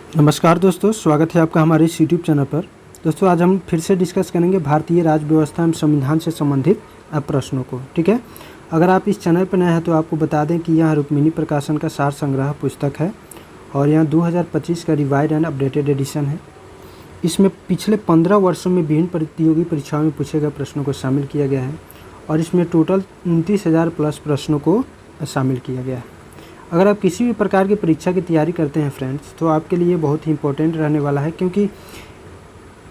नमस्कार दोस्तों, स्वागत है आपका हमारे इस यूट्यूब चैनल पर। दोस्तों, आज हम फिर से डिस्कस करेंगे भारतीय राज्य व्यवस्था एवं संविधान से संबंधित प्रश्नों को। ठीक है, अगर आप इस चैनल पर नए हैं तो आपको बता दें कि यह रुक्मिणी प्रकाशन का सार संग्रह पुस्तक है और यह 2025 का रिवाइड एंड अपडेटेड एडिशन है। इसमें पिछले 15 वर्षों में विभिन्न प्रतियोगी परीक्षाओं में पूछे गए प्रश्नों को शामिल किया गया है और इसमें टोटल 29,000 प्लस प्रश्नों को शामिल किया गया है। अगर आप किसी भी प्रकार की परीक्षा की तैयारी करते हैं फ्रेंड्स, तो आपके लिए बहुत ही इम्पोर्टेंट रहने वाला है, क्योंकि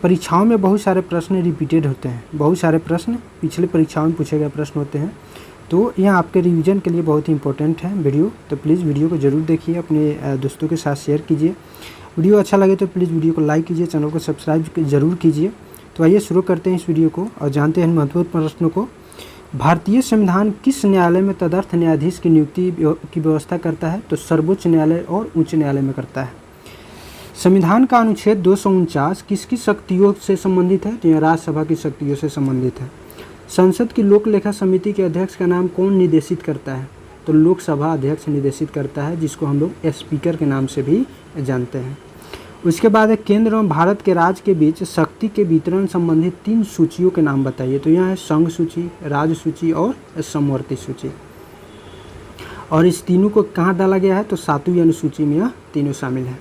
परीक्षाओं में बहुत सारे प्रश्न रिपीटेड होते हैं। बहुत सारे प्रश्न पिछले परीक्षाओं में पूछे गए प्रश्न होते हैं, तो यह आपके रिवीजन के लिए बहुत ही इम्पोर्टेंट है वीडियो। तो प्लीज़ वीडियो को ज़रूर देखिए, अपने दोस्तों के साथ शेयर कीजिए। वीडियो अच्छा लगे तो प्लीज़ वीडियो को लाइक कीजिए, चैनल को सब्सक्राइब ज़रूर कीजिए। तो आइए शुरू करते हैं इस वीडियो को और जानते हैं महत्वपूर्ण प्रश्नों को। भारतीय संविधान किस न्यायालय में तदर्थ न्यायाधीश की नियुक्ति की व्यवस्था करता है? तो सर्वोच्च न्यायालय और उच्च न्यायालय में करता है। संविधान का अनुच्छेद 249 किसकी शक्तियों से संबंधित है? तो यह राज्यसभा की शक्तियों से संबंधित है। संसद की लोक लेखा समिति के अध्यक्ष का नाम कौन निर्देशित करता है? तो लोकसभा अध्यक्ष निर्देशित करता है, जिसको हम लोग स्पीकर के नाम से भी जानते हैं। उसके बाद है केंद्र एवं भारत के राज्य के बीच शक्ति के वितरण संबंधित 3 सूचियों के नाम बताइए। तो यह है संघ सूची, राज्य सूची और समवर्ती सूची। और इस तीनों को कहाँ डाला गया है? तो 7वीं अनुसूची में यह तीनों शामिल है।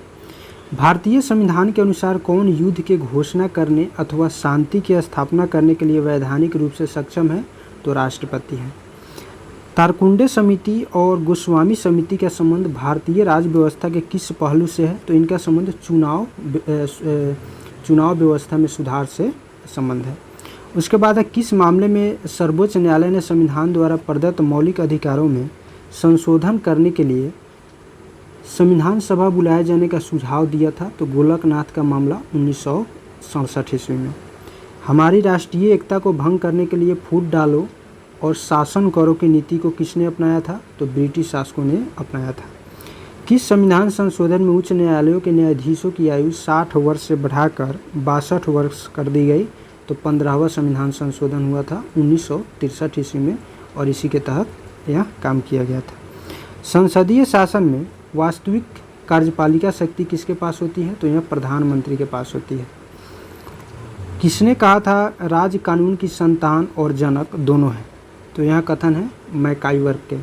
भारतीय संविधान के अनुसार कौन युद्ध की घोषणा करने अथवा शांति की स्थापना करने के लिए वैधानिक रूप से सक्षम है? तो राष्ट्रपति है। तारकुंडे समिति और गोस्वामी समिति का संबंध भारतीय राज्य व्यवस्था के किस पहलू से है? तो इनका संबंध चुनाव व्यवस्था में सुधार से संबंध है। उसके बाद है किस मामले में सर्वोच्च न्यायालय ने संविधान द्वारा प्रदत्त मौलिक अधिकारों में संशोधन करने के लिए संविधान सभा बुलाए जाने का सुझाव दिया था? तो गोलकनाथ का मामला 1967 ईस्वी में। हमारी राष्ट्रीय एकता को भंग करने के लिए फूट डालो और शासन करो की नीति को किसने अपनाया था? तो ब्रिटिश शासकों ने अपनाया था। किस संविधान संशोधन में उच्च न्यायालयों के न्यायाधीशों की आयु 60 वर्ष से बढ़ाकर 62 वर्ष कर दी गई? तो 15वां संविधान संशोधन हुआ था 1963 ईस्वी में और इसी के तहत यह काम किया गया था। संसदीय शासन में वास्तविक कार्यपालिका शक्ति किसके पास होती है? तो यह प्रधानमंत्री के पास होती है। किसने कहा था राज्य कानून की संतान और जनक दोनों हैं? तो यहाँ कथन है मैकाइवर के।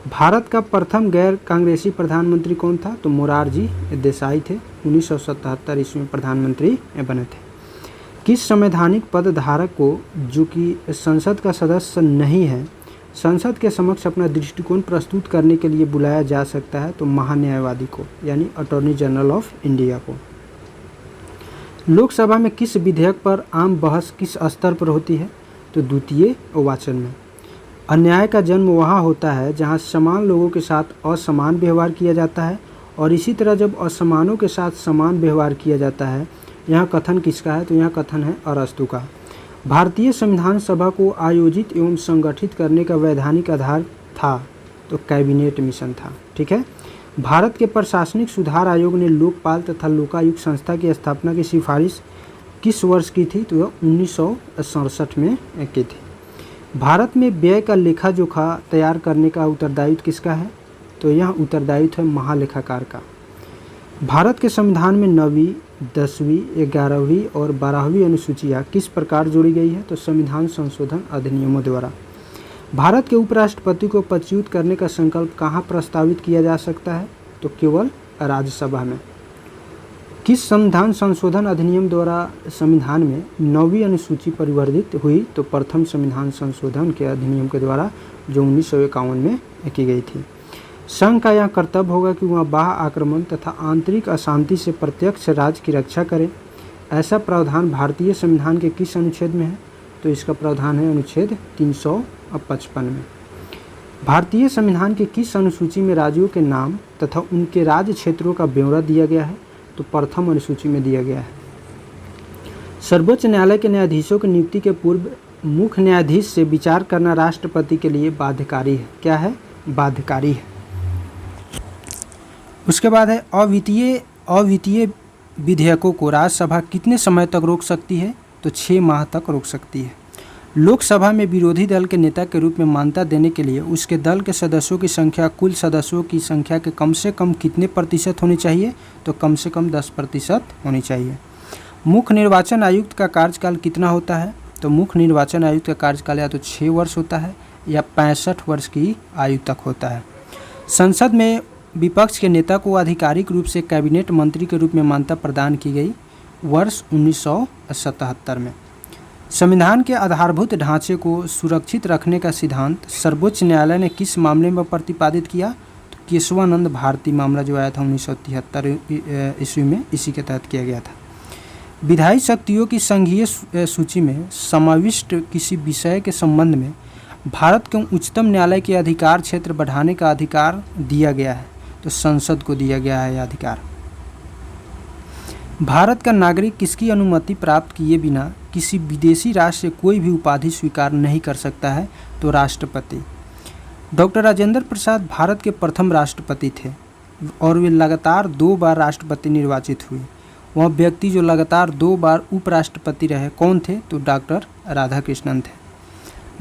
भारत का प्रथम गैर कांग्रेसी प्रधानमंत्री कौन था? तो मोरारजी देसाई थे। 1977 ईस्वी में प्रधानमंत्री बने थे। किस संवैधानिक पद धारक को, जो कि संसद का सदस्य नहीं है, संसद के समक्ष अपना दृष्टिकोण प्रस्तुत करने के लिए बुलाया जा सकता है? तो महान्यायवादी को, यानी अटॉर्नी जनरल ऑफ इंडिया को। लोकसभा में किस विधेयक पर आम बहस किस स्तर पर होती है? तो द्वितीय वाचन में। अन्याय का जन्म वहाँ होता है जहाँ समान लोगों के साथ असमान व्यवहार किया जाता है और इसी तरह जब असमानों के साथ समान व्यवहार किया जाता है। यह कथन किसका है? तो यह कथन है अरस्तू का। भारतीय संविधान सभा को आयोजित एवं संगठित करने का वैधानिक आधार था? तो कैबिनेट मिशन था। ठीक है। भारत के प्रशासनिक सुधार आयोग ने लोकपाल तथा लोकायुक्त संस्था की स्थापना की सिफारिश किस वर्ष की थी? तो 1967 में की थी। भारत में व्यय का लेखा जोखा तैयार करने का उत्तरदायित्व किसका है? तो यह उत्तरदायित्व है महालेखाकार का। भारत के संविधान में 9वीं, 10वीं, 11वीं और 12वीं अनुसूचियाँ किस प्रकार जोड़ी गई है? तो संविधान संशोधन अधिनियमों द्वारा। भारत के उपराष्ट्रपति को पदच्युत करने का संकल्प कहाँ प्रस्तावित किया जा सकता है? तो केवल राज्यसभा में। किस संविधान संशोधन अधिनियम द्वारा संविधान में 9वीं अनुसूची परिवर्तित हुई? तो प्रथम संविधान संशोधन के अधिनियम के द्वारा, जो 1951 में की गई थी। संघ का यह कर्तव्य होगा कि वह बाह्य आक्रमण तथा आंतरिक अशांति से प्रत्यक्ष राज्य की रक्षा करे। ऐसा प्रावधान भारतीय संविधान के किस अनुच्छेद में है? तो इसका प्रावधान है अनुच्छेद 355 में। भारतीय संविधान के किस अनुसूची में राज्यों के नाम तथा उनके राज्य क्षेत्रों का ब्यौरा दिया गया है? तो प्रथम अनुसूची में दिया गया है। सर्वोच्च न्यायालय के न्यायाधीशों की नियुक्ति के पूर्व मुख्य न्यायाधीश से विचार करना राष्ट्रपति के लिए बाध्यकारी है। क्या है? बाध्यकारी है। उसके बाद है अवित्तीय विधेयकों को राज्यसभा कितने समय तक रोक सकती है? तो 6 माह तक रोक सकती है। लोकसभा में विरोधी दल के नेता के रूप में मान्यता देने के लिए उसके दल के सदस्यों की संख्या कुल सदस्यों की संख्या के कम से कम कितने प्रतिशत होनी चाहिए? तो कम से कम 10% होनी चाहिए। मुख्य निर्वाचन आयुक्त का कार्यकाल कितना होता है? तो मुख्य निर्वाचन आयुक्त का कार्यकाल या तो 6 वर्ष होता है या 65 वर्ष की आयु तक होता है। संसद में विपक्ष के नेता को आधिकारिक रूप से कैबिनेट मंत्री के रूप में मान्यता प्रदान की गई वर्ष 1977 में। संविधान के आधारभूत ढांचे को सुरक्षित रखने का सिद्धांत सर्वोच्च न्यायालय ने किस मामले में प्रतिपादित किया? तो केशवानंद भारती मामला जो आया था 1973 ईस्वी में, इसी के तहत किया गया था। विधायी शक्तियों की संघीय सूची में समाविष्ट किसी विषय के संबंध में भारत के उच्चतम न्यायालय के अधिकार क्षेत्र बढ़ाने का अधिकार दिया गया है? तो संसद को दिया गया है यह अधिकार। भारत का नागरिक किसकी अनुमति प्राप्त किए बिना किसी विदेशी राष्ट्र से कोई भी उपाधि स्वीकार नहीं कर सकता है? तो राष्ट्रपति। डॉक्टर राजेंद्र प्रसाद भारत के प्रथम राष्ट्रपति थे और वे लगातार 2 बार राष्ट्रपति निर्वाचित हुए। वह व्यक्ति जो लगातार 2 बार उपराष्ट्रपति रहे कौन थे? तो डॉक्टर राधाकृष्णन थे।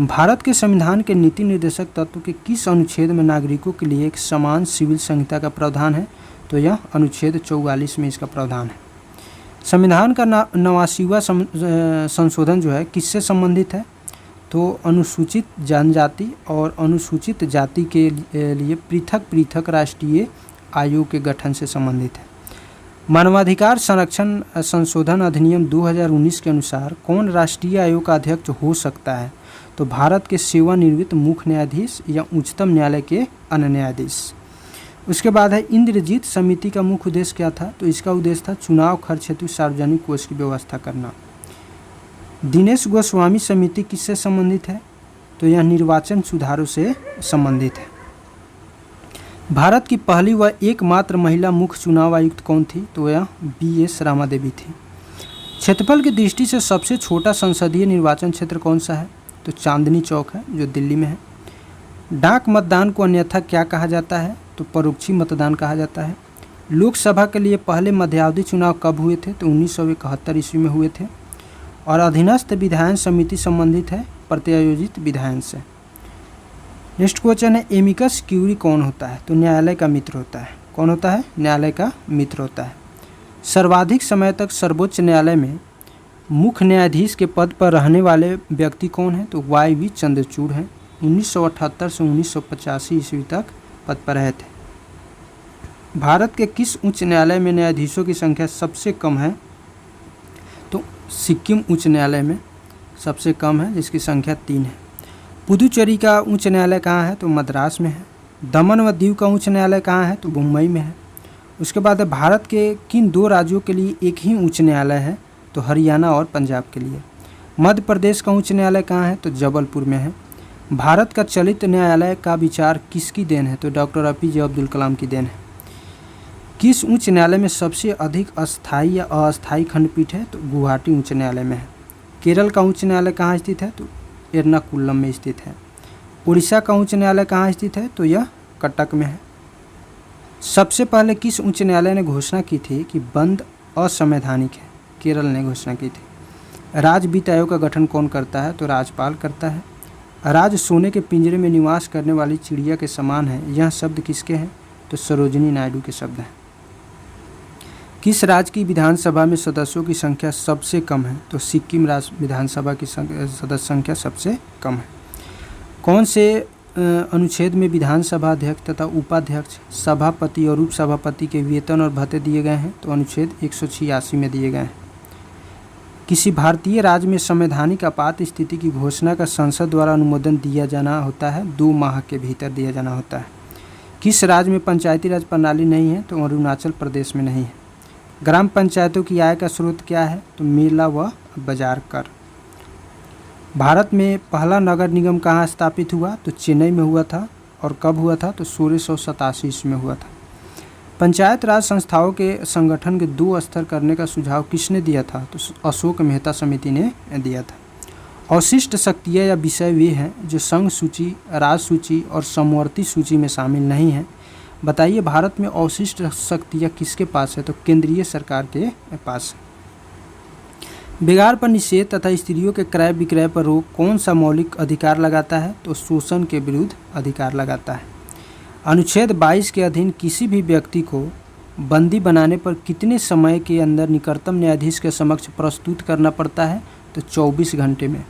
भारत के संविधान के नीति निर्देशक तत्व के किस अनुच्छेद में नागरिकों के लिए एक समान सिविल संहिता का प्रावधान है? तो यह अनुच्छेद 44 में इसका प्रावधान है। संविधान का 89वां संशोधन जो है किससे संबंधित है? तो अनुसूचित जनजाति और अनुसूचित जाति के लिए पृथक राष्ट्रीय आयोग के गठन से संबंधित है। मानवाधिकार संरक्षण संशोधन अधिनियम 2019 के अनुसार कौन राष्ट्रीय आयोग का अध्यक्ष हो सकता है? तो भारत के सेवानिवृत्त मुख्य न्यायाधीश या उच्चतम न्यायालय के अन्य न्यायाधीश। उसके बाद है इंद्रजीत समिति का मुख्य उद्देश्य क्या था? तो इसका उद्देश्य था चुनाव खर्च हेतु सार्वजनिक कोष की व्यवस्था करना। दिनेश गोस्वामी समिति किससे संबंधित है? तो यह निर्वाचन सुधारों से संबंधित है। भारत की पहली व एकमात्र महिला मुख्य चुनाव आयुक्त कौन थी? तो यह BS रामादेवी थी। क्षेत्रफल की दृष्टि से सबसे छोटा संसदीय निर्वाचन क्षेत्र कौन सा है? तो चांदनी चौक है जो दिल्ली में है। डाक मतदान को अन्यथा क्या कहा जाता है? तो परोक्षी मतदान कहा जाता है। लोकसभा के लिए पहले मध्यावधि चुनाव कब हुए थे? तो 1971 ईस्वी में हुए थे। और अधीनस्थ विधायन समिति संबंधित है प्रत्यायोजित विधायन से। नेक्स्ट क्वेश्चन है एमिकस क्यूरी कौन होता है? तो न्यायालय का मित्र होता है। कौन होता है? न्यायालय का मित्र होता है। सर्वाधिक समय तक सर्वोच्च न्यायालय में मुख्य न्यायाधीश के पद पर रहने वाले व्यक्ति कौन है? तो YV चंद्रचूड़ हैं। 1978 से 1985 ईस्वी तक पद पर रहे थे। भारत के किस उच्च न्यायालय में न्यायाधीशों की संख्या सबसे कम है? तो सिक्किम उच्च न्यायालय में सबसे कम है जिसकी संख्या 3 है। पुदुचेरी का उच्च न्यायालय कहाँ है? तो मद्रास में है। दमन व दीव का उच्च न्यायालय कहाँ है? तो मुंबई में है। उसके बाद भारत के किन 2 राज्यों के लिए एक ही उच्च न्यायालय है? तो हरियाणा और पंजाब के लिए। मध्य प्रदेश का उच्च न्यायालय कहाँ है? तो जबलपुर में है। भारत का चलित न्यायालय का विचार किसकी देन है? तो डॉक्टर APJ अब्दुल कलाम की देन है। किस उच्च न्यायालय में सबसे अधिक अस्थायी या अस्थायी खंडपीठ है? तो गुवाहाटी उच्च न्यायालय में है। केरल का उच्च न्यायालय कहाँ स्थित है? तो एर्नाकुलम में स्थित है। उड़ीसा का उच्च न्यायालय कहाँ स्थित है? तो यह कटक में है। सबसे पहले किस उच्च न्यायालय ने घोषणा की थी कि बंद असंवैधानिक है? केरल ने घोषणा की थी। राज्य वित्त आयोग का गठन कौन करता है? तो राज्यपाल करता है। राज सोने के पिंजरे में निवास करने वाली चिड़िया के समान है, यह शब्द किसके हैं? तो सरोजिनी नायडू के शब्द हैं। किस राज्य की विधानसभा में सदस्यों की संख्या सबसे कम है? तो सिक्किम राज्य विधानसभा की सदस्य संख्या सबसे कम है। कौन से अनुच्छेद में विधानसभा अध्यक्ष तथा उपाध्यक्ष, सभापति और उपसभापति के वेतन और भत्ते दिए गए हैं? तो अनुच्छेद 186 में दिए गए हैं। किसी भारतीय राज्य में संवैधानिक आपात स्थिति की घोषणा का संसद द्वारा अनुमोदन दिया जाना होता है, 2 माह के भीतर दिया जाना होता है। किस राज्य में पंचायती राज प्रणाली नहीं है? तो अरुणाचल प्रदेश में नहीं है। ग्राम पंचायतों की आय का स्रोत क्या है? तो मेला व बाजार कर। भारत में पहला नगर निगम कहाँ स्थापित हुआ? तो चेन्नई में हुआ था। और कब हुआ था? तो 1687 ईस्वी में हुआ था। पंचायत राज संस्थाओं के संगठन के 2 स्तर करने का सुझाव किसने दिया था? तो अशोक मेहता समिति ने दिया था। अवशिष्ट शक्तियाँ या विषय वे हैं जो संघ सूची, राज सूची और समवर्ती सूची में शामिल नहीं हैं। बताइए भारत में अवशिष्ट शक्तियाँ किसके पास है? तो केंद्रीय सरकार के पास है। बेगार पर निषेध तथा स्त्रियों के क्रय विक्रय पर रोक कौन सा मौलिक अधिकार लगाता है? तो शोषण के विरुद्ध अधिकार लगाता है। अनुच्छेद 22 के अधीन किसी भी व्यक्ति को बंदी बनाने पर कितने समय के अंदर निकटतम न्यायाधीश के समक्ष प्रस्तुत करना पड़ता है? तो 24 घंटे में।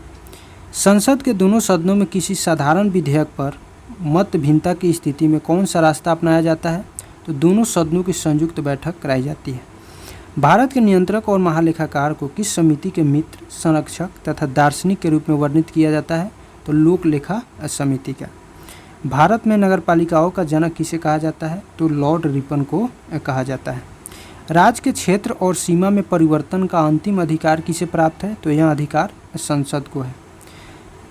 संसद के दोनों सदनों में किसी साधारण विधेयक पर मत भिन्नता की स्थिति में कौन सा रास्ता अपनाया जाता है? तो दोनों सदनों की संयुक्त बैठक कराई जाती है। भारत के नियंत्रक और महालेखाकार को किस समिति के मित्र, संरक्षक तथा दार्शनिक के रूप में वर्णित किया जाता है? तो लोक लेखा समिति का। भारत में नगरपालिकाओं का जनक किसे कहा जाता है? तो लॉर्ड रिपन को कहा जाता है। राज्य के क्षेत्र और सीमा में परिवर्तन का अंतिम अधिकार किसे प्राप्त है? तो यह अधिकार संसद को है।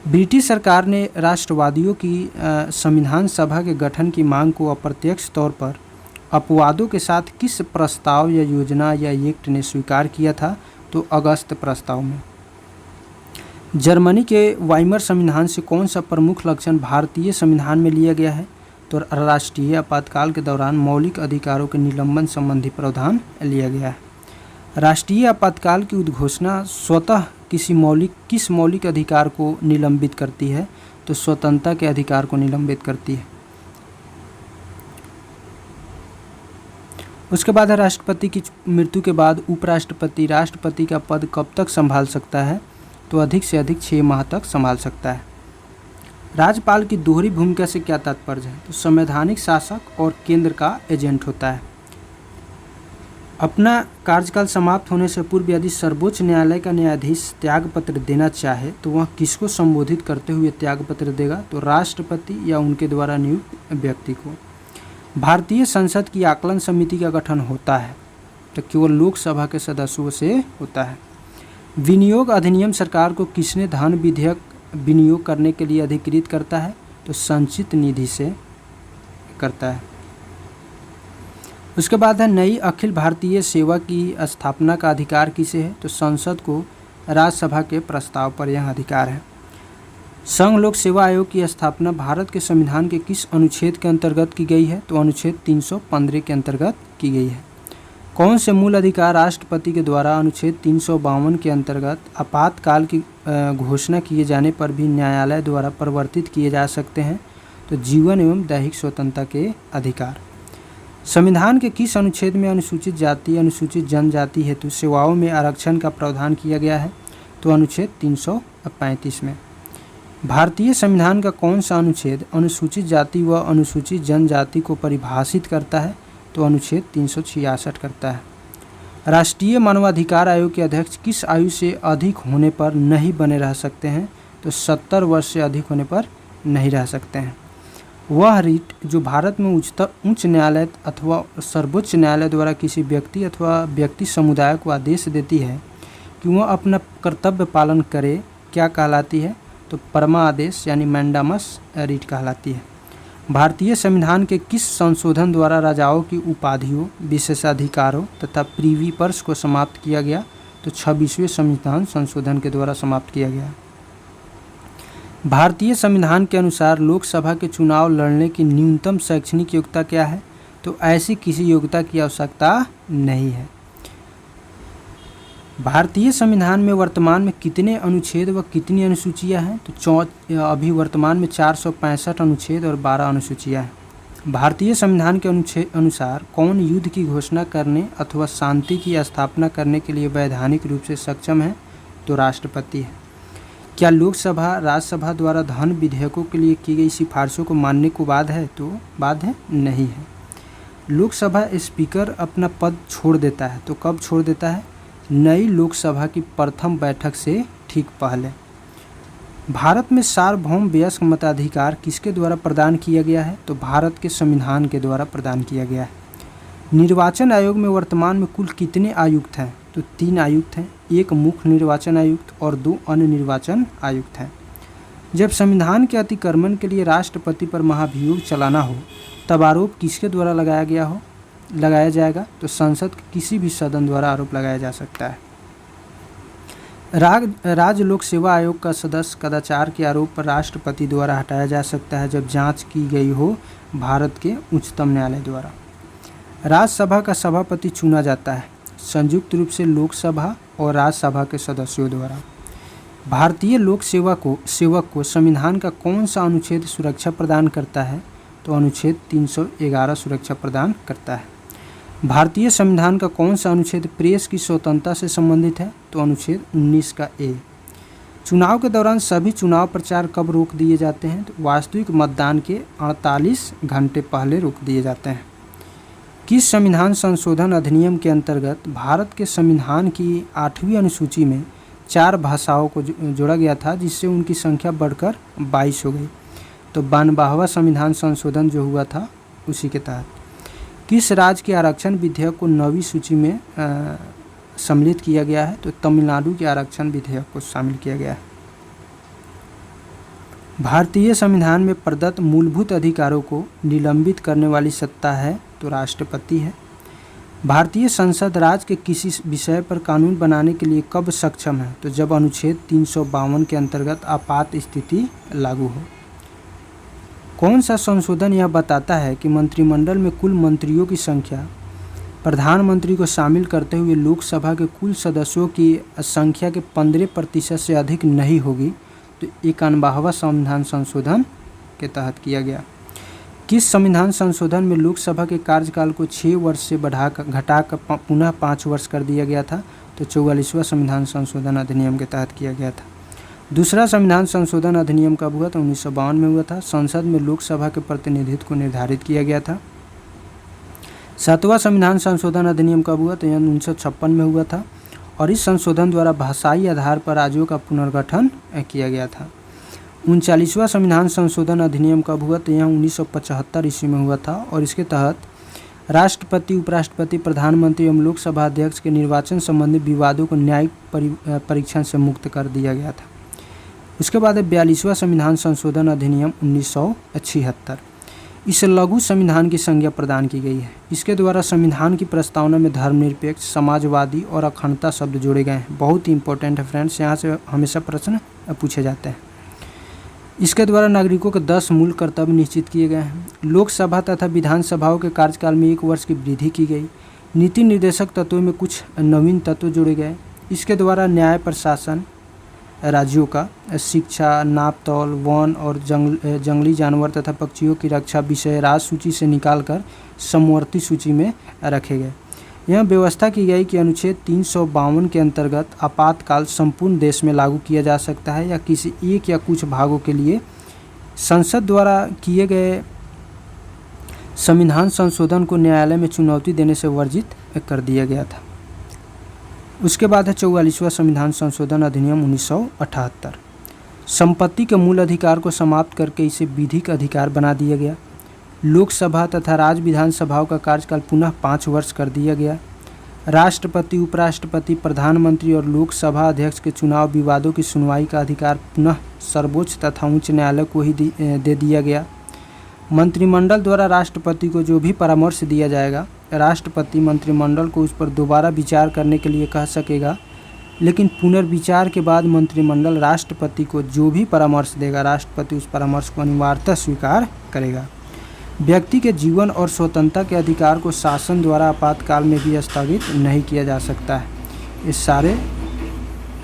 ब्रिटिश सरकार ने राष्ट्रवादियों की संविधान सभा के गठन की मांग को अप्रत्यक्ष तौर पर अपवादों के साथ किस प्रस्ताव या योजना या एक्ट ने स्वीकार किया था? तो अगस्त प्रस्ताव में। जर्मनी के वाइमर संविधान से कौन सा प्रमुख लक्षण भारतीय संविधान में लिया गया है? तो राष्ट्रीय आपातकाल के दौरान मौलिक अधिकारों के निलंबन संबंधी प्रावधान लिया गया है। राष्ट्रीय आपातकाल की उद्घोषणा स्वतः किस मौलिक अधिकार को निलंबित करती है? तो स्वतंत्रता के अधिकार को निलंबित करती है। उसके बाद है राष्ट्रपति की मृत्यु के बाद उपराष्ट्रपति राष्ट्रपति का पद कब तक संभाल सकता है? तो अधिक से अधिक 6 माह तक संभाल सकता है। राज्यपाल की दोहरी भूमिका से क्या तात्पर्य है? तो संवैधानिक शासक और केंद्र का एजेंट होता है। अपना कार्यकाल समाप्त होने से पूर्व यदि सर्वोच्च न्यायालय का न्यायाधीश त्यागपत्र देना चाहे तो वह किसको संबोधित करते हुए त्यागपत्र देगा? तो राष्ट्रपति या उनके द्वारा नियुक्त व्यक्ति को। भारतीय संसद की आकलन समिति का गठन होता है तो केवल लोकसभा के सदस्यों से होता है। विनियोग अधिनियम सरकार को किसने धन विधेयक विनियोग करने के लिए अधिकृत करता है? तो संचित निधि से करता है। उसके बाद है नई अखिल भारतीय सेवा की स्थापना का अधिकार किसे है? तो संसद को राज्यसभा के प्रस्ताव पर यह अधिकार है। संघ लोक सेवा आयोग की स्थापना भारत के संविधान के किस अनुच्छेद के अंतर्गत की गई है? तो अनुच्छेद 315 के अंतर्गत की गई है। कौन से मूल अधिकार राष्ट्रपति के द्वारा अनुच्छेद 352 के अंतर्गत आपातकाल की घोषणा किए जाने पर भी न्यायालय द्वारा परिवर्तित किए जा सकते हैं? तो जीवन एवं दैहिक स्वतंत्रता के अधिकार। संविधान के किस अनुच्छेद में अनुसूचित जाति अनुसूचित जनजाति हेतु सेवाओं में आरक्षण का प्रावधान किया गया है? तो अनुच्छेद 335 में। भारतीय संविधान का कौन सा अनुच्छेद अनुसूचित जाति व अनुसूचित जनजाति को परिभाषित करता है? तो अनुच्छेद 366 करता है। राष्ट्रीय मानवाधिकार आयोग के अध्यक्ष किस आयु से अधिक होने पर नहीं बने रह सकते हैं? तो 70 वर्ष से अधिक होने पर नहीं रह सकते हैं। वह रीट जो भारत में उच्च न्यायालय अथवा सर्वोच्च न्यायालय द्वारा किसी व्यक्ति अथवा व्यक्ति समुदाय को आदेश देती है कि वह अपना कर्तव्य पालन करे, क्या कहलाती है? तो परमा आदेश यानी मैंडामस रीट कहलाती है। भारतीय संविधान के किस संशोधन द्वारा राजाओं की उपाधियों, विशेषाधिकारों तथा प्रीवी पर्स को समाप्त किया गया? तो 26वें संविधान संशोधन के द्वारा समाप्त किया गया। भारतीय संविधान के अनुसार लोकसभा के चुनाव लड़ने की न्यूनतम शैक्षणिक योग्यता क्या है? तो ऐसी किसी योग्यता की आवश्यकता नहीं है। भारतीय संविधान में वर्तमान में कितने अनुच्छेद व कितनी अनुसूचियां हैं? तो अभी वर्तमान में 465 अनुच्छेद और 12 अनुसूचियां हैं। भारतीय संविधान के अनुसार कौन युद्ध की घोषणा करने अथवा शांति की स्थापना करने के लिए वैधानिक रूप से सक्षम है? तो राष्ट्रपति है। क्या लोकसभा राज्यसभा द्वारा धन विधेयकों के लिए की गई सिफारिशों को मानने को बाध्य है? तो बाध्य है नहीं है। लोकसभा स्पीकर अपना पद छोड़ देता है तो कब छोड़ देता है? नई लोकसभा की प्रथम बैठक से ठीक पहले। भारत में सार्वभौम वयस्क मताधिकार किसके द्वारा प्रदान किया गया है? तो भारत के संविधान के द्वारा प्रदान किया गया है। निर्वाचन आयोग में वर्तमान में कुल कितने आयुक्त हैं? तो 3 आयुक्त हैं, एक मुख्य निर्वाचन आयुक्त और 2 अन्य निर्वाचन आयुक्त हैं। जब संविधान के अतिक्रमण के लिए राष्ट्रपति पर महाभियोग चलाना हो तब आरोप किसके द्वारा लगाया जाएगा? तो संसद के किसी भी सदन द्वारा आरोप लगाया जा सकता है। राज्य लोक सेवा आयोग का सदस्य कदाचार के आरोप पर राष्ट्रपति द्वारा हटाया जा सकता है जब जांच की गई हो भारत के उच्चतम न्यायालय द्वारा। राज्यसभा का सभापति चुना जाता है संयुक्त रूप से लोकसभा और राज्यसभा के सदस्यों द्वारा। भारतीय लोक सेवक को संविधान का कौन सा अनुच्छेद सुरक्षा प्रदान करता है? तो अनुच्छेद 311 सुरक्षा प्रदान करता है। भारतीय संविधान का कौन सा अनुच्छेद प्रेस की स्वतंत्रता से संबंधित है? तो अनुच्छेद 19 का ए। चुनाव के दौरान सभी चुनाव प्रचार कब रोक दिए जाते हैं? तो वास्तविक मतदान के 48 घंटे पहले रोक दिए जाते हैं। किस संविधान संशोधन अधिनियम के अंतर्गत भारत के संविधान की 8वीं अनुसूची में 4 भाषाओं को जोड़ा गया था, जिससे उनकी संख्या बढ़कर 22 हो गई? तो 92वां संविधान संशोधन जो हुआ था उसी के तहत। किस राज्य के आरक्षण विधेयक को 9वीं सूची में सम्मिलित किया गया है? तो तमिलनाडु के आरक्षण विधेयक को शामिल किया गया है। भारतीय संविधान में प्रदत्त मूलभूत अधिकारों को निलंबित करने वाली सत्ता है? तो राष्ट्रपति है। भारतीय संसद राज्य के किसी विषय पर कानून बनाने के लिए कब सक्षम है? तो जब अनुच्छेद 352 के अंतर्गत आपात स्थिति लागू हो। कौन सा संशोधन यह बताता है कि मंत्रिमंडल में कुल मंत्रियों की संख्या प्रधानमंत्री को शामिल करते हुए लोकसभा के कुल सदस्यों की संख्या के 15% से अधिक नहीं होगी? तो 91वां संविधान संशोधन के तहत किया गया। किस संविधान संशोधन में लोकसभा के कार्यकाल को 6 वर्ष से घटाकर पुनः 5 वर्ष कर दिया गया था? तो 44वां संविधान संशोधन अधिनियम के तहत किया गया था। दूसरा संविधान संशोधन अधिनियम कब हुआ? तो 1952 में हुआ था। संसद में लोकसभा के प्रतिनिधित्व को निर्धारित किया गया था। 7वां संविधान संशोधन अधिनियम कब हुआ? तो यह 1956 में हुआ था और इस संशोधन द्वारा भाषाई आधार पर राज्यों का पुनर्गठन किया गया था। 39वां संविधान संशोधन अधिनियम कब हुआ? तो यह 1975 ईस्वी में हुआ था और इसके तहत राष्ट्रपति, उपराष्ट्रपति, प्रधानमंत्री एवं लोकसभा अध्यक्ष के निर्वाचन संबंधी विवादों को न्यायिक परीक्षण से मुक्त कर दिया गया था। उसके बाद 42वां संविधान संशोधन अधिनियम 1976। इस लघु संविधान की संज्ञा प्रदान की गई है। इसके द्वारा संविधान की प्रस्तावना में धर्मनिरपेक्ष, समाजवादी और अखंडता शब्द जोड़े गए हैं। बहुत ही इंपॉर्टेंट है फ्रेंड्स, यहाँ से हमेशा प्रश्न पूछे जाते हैं। इसके द्वारा नागरिकों के 10 मूल कर्तव्य निश्चित किए गए हैं। लोकसभा तथा विधानसभाओं के कार्यकाल में 1 वर्ष की वृद्धि की गई। नीति निर्देशक तत्वों में कुछ नवीन तत्व जोड़े गए। इसके द्वारा न्याय प्रशासन राज्यों का, शिक्षा, नापतौल, वन और जंगली जानवर तथा पक्षियों की रक्षा विषय राज्य सूची से निकालकर समवर्ती सूची में रखे गए। यह व्यवस्था की गई कि अनुच्छेद 352 के अंतर्गत आपातकाल संपूर्ण देश में लागू किया जा सकता है या किसी एक या कुछ भागों के लिए। संसद द्वारा किए गए संविधान संशोधन को न्यायालय में चुनौती देने से वर्जित कर दिया गया था। उसके बाद है 44वां संविधान संशोधन अधिनियम 1978। संपत्ति के मूल अधिकार को समाप्त करके इसे विधिक अधिकार बना दिया गया। लोकसभा तथा राज्य विधानसभाओं का कार्यकाल पुनः 5 वर्ष कर दिया गया। राष्ट्रपति, उपराष्ट्रपति, प्रधानमंत्री और लोकसभा अध्यक्ष के चुनाव विवादों की सुनवाई का अधिकार पुनः सर्वोच्च तथा उच्च न्यायालय को ही दे दिया गया। मंत्रिमंडल द्वारा राष्ट्रपति को जो भी परामर्श दिया जाएगा, राष्ट्रपति मंत्रिमंडल को उस पर दोबारा विचार करने के लिए कह सकेगा, लेकिन पुनर्विचार के बाद मंत्रिमंडल राष्ट्रपति को जो भी परामर्श देगा, राष्ट्रपति उस परामर्श को अनिवार्यतः स्वीकार करेगा। व्यक्ति के जीवन और स्वतंत्रता के अधिकार को शासन द्वारा आपातकाल में भी स्थगित नहीं किया जा सकता है। ये सारे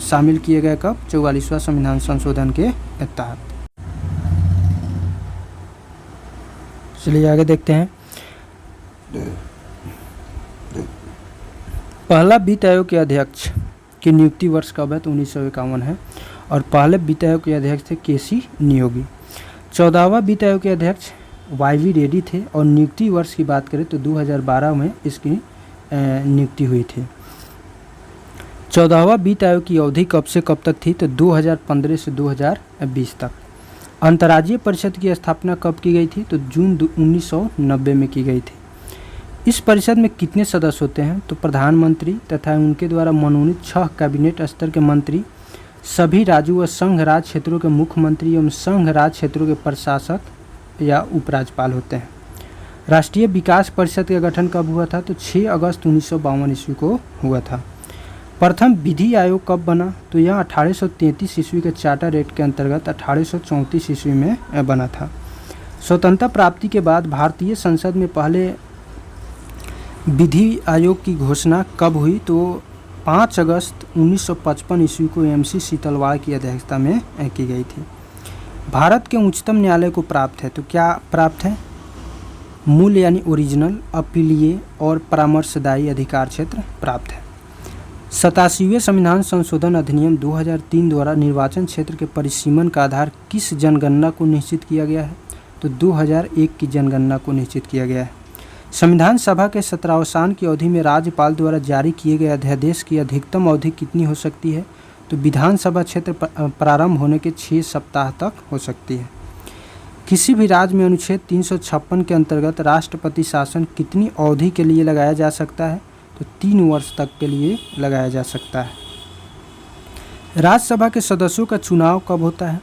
शामिल किए गए कब? 44वां संविधान संशोधन के तहत। चलिए आगे देखते हैं। पहला वित्त आयोग के अध्यक्ष की नियुक्ति वर्ष कब है? तो 1951 है और पहले वित्त आयोग के अध्यक्ष थे केसी नियोगी। 14वां वित्त आयोग के अध्यक्ष वाई.वी. रेड्डी थे और नियुक्ति वर्ष की बात करें तो 2012 में इसकी नियुक्ति हुई थी। 14वां वित्त आयोग की अवधि कब से कब तक थी? तो 2015 से 2020 तक। अंतर्राज्यीय परिषद की स्थापना कब की गई थी? तो जून 1990 में की गई थी। इस परिषद में कितने सदस्य होते हैं? तो प्रधानमंत्री तथा उनके द्वारा मनोनीत 6 कैबिनेट स्तर के मंत्री, सभी राज्यों व संघ राज्य क्षेत्रों के मुख्यमंत्री एवं संघ राज्य क्षेत्रों के प्रशासक या उपराज्यपाल होते हैं। राष्ट्रीय विकास परिषद का गठन कब हुआ था? तो 6 अगस्त 1952 ईस्वी को हुआ था। प्रथम विधि आयोग कब बना? तो यह 1833 ईस्वी के चार्टर एक्ट के अंतर्गत 1834 ईस्वी में बना था। स्वतंत्रता प्राप्ति के बाद भारतीय संसद में पहले विधि आयोग की घोषणा कब हुई? तो 5 अगस्त 1955 ईस्वी को एमसी सीतलवाड़ की अध्यक्षता में की गई थी। भारत के उच्चतम न्यायालय को प्राप्त है, तो क्या प्राप्त है? मूल यानी ओरिजिनल, अपीलीय और परामर्शदायी अधिकार क्षेत्र प्राप्त है। 87वें संविधान संशोधन अधिनियम 2003 द्वारा निर्वाचन क्षेत्र के परिसीमन का आधार किस जनगणना को निश्चित किया गया है? तो 2001 की जनगणना को निश्चित किया गया है। संविधान सभा के सत्रावसान की अवधि में राज्यपाल द्वारा जारी किए गए अध्यादेश की अधिकतम अवधि कितनी हो सकती है? तो विधानसभा क्षेत्र प्रारंभ होने के 6 सप्ताह तक हो सकती है। किसी भी राज्य में अनुच्छेद 356 के अंतर्गत राष्ट्रपति शासन कितनी अवधि के लिए लगाया जा सकता है? तो 3 वर्ष तक के लिए लगाया जा सकता है। राज्यसभा के सदस्यों का चुनाव कब होता है?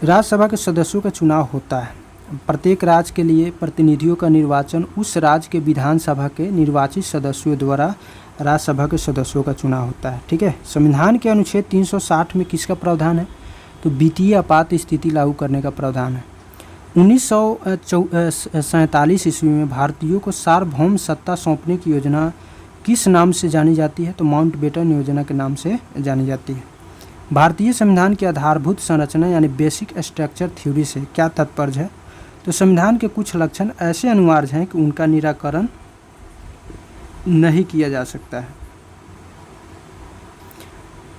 राज्यसभा के सदस्यों का चुनाव होता है। प्रत्येक राज्य के लिए प्रतिनिधियों का निर्वाचन उस राज्य के विधानसभा के निर्वाचित सदस्यों द्वारा राज्यसभा के सदस्यों का चुनाव होता है। ठीक है। संविधान के अनुच्छेद 360 में किसका प्रावधान है? तो वित्तीय आपात स्थिति लागू करने का प्रावधान है। 1947 ईस्वी में भारतीयों को सार्वभौम सत्ता सौंपने की योजना किस नाम से जानी जाती है? तो माउंटबेटन योजना के नाम से जानी जाती है। भारतीय संविधान की आधारभूत संरचना यानी बेसिक स्ट्रक्चर थ्योरी से क्या तात्पर्य है? तो संविधान के कुछ लक्षण ऐसे अनिवार्य हैं कि उनका निराकरण नहीं किया जा सकता है।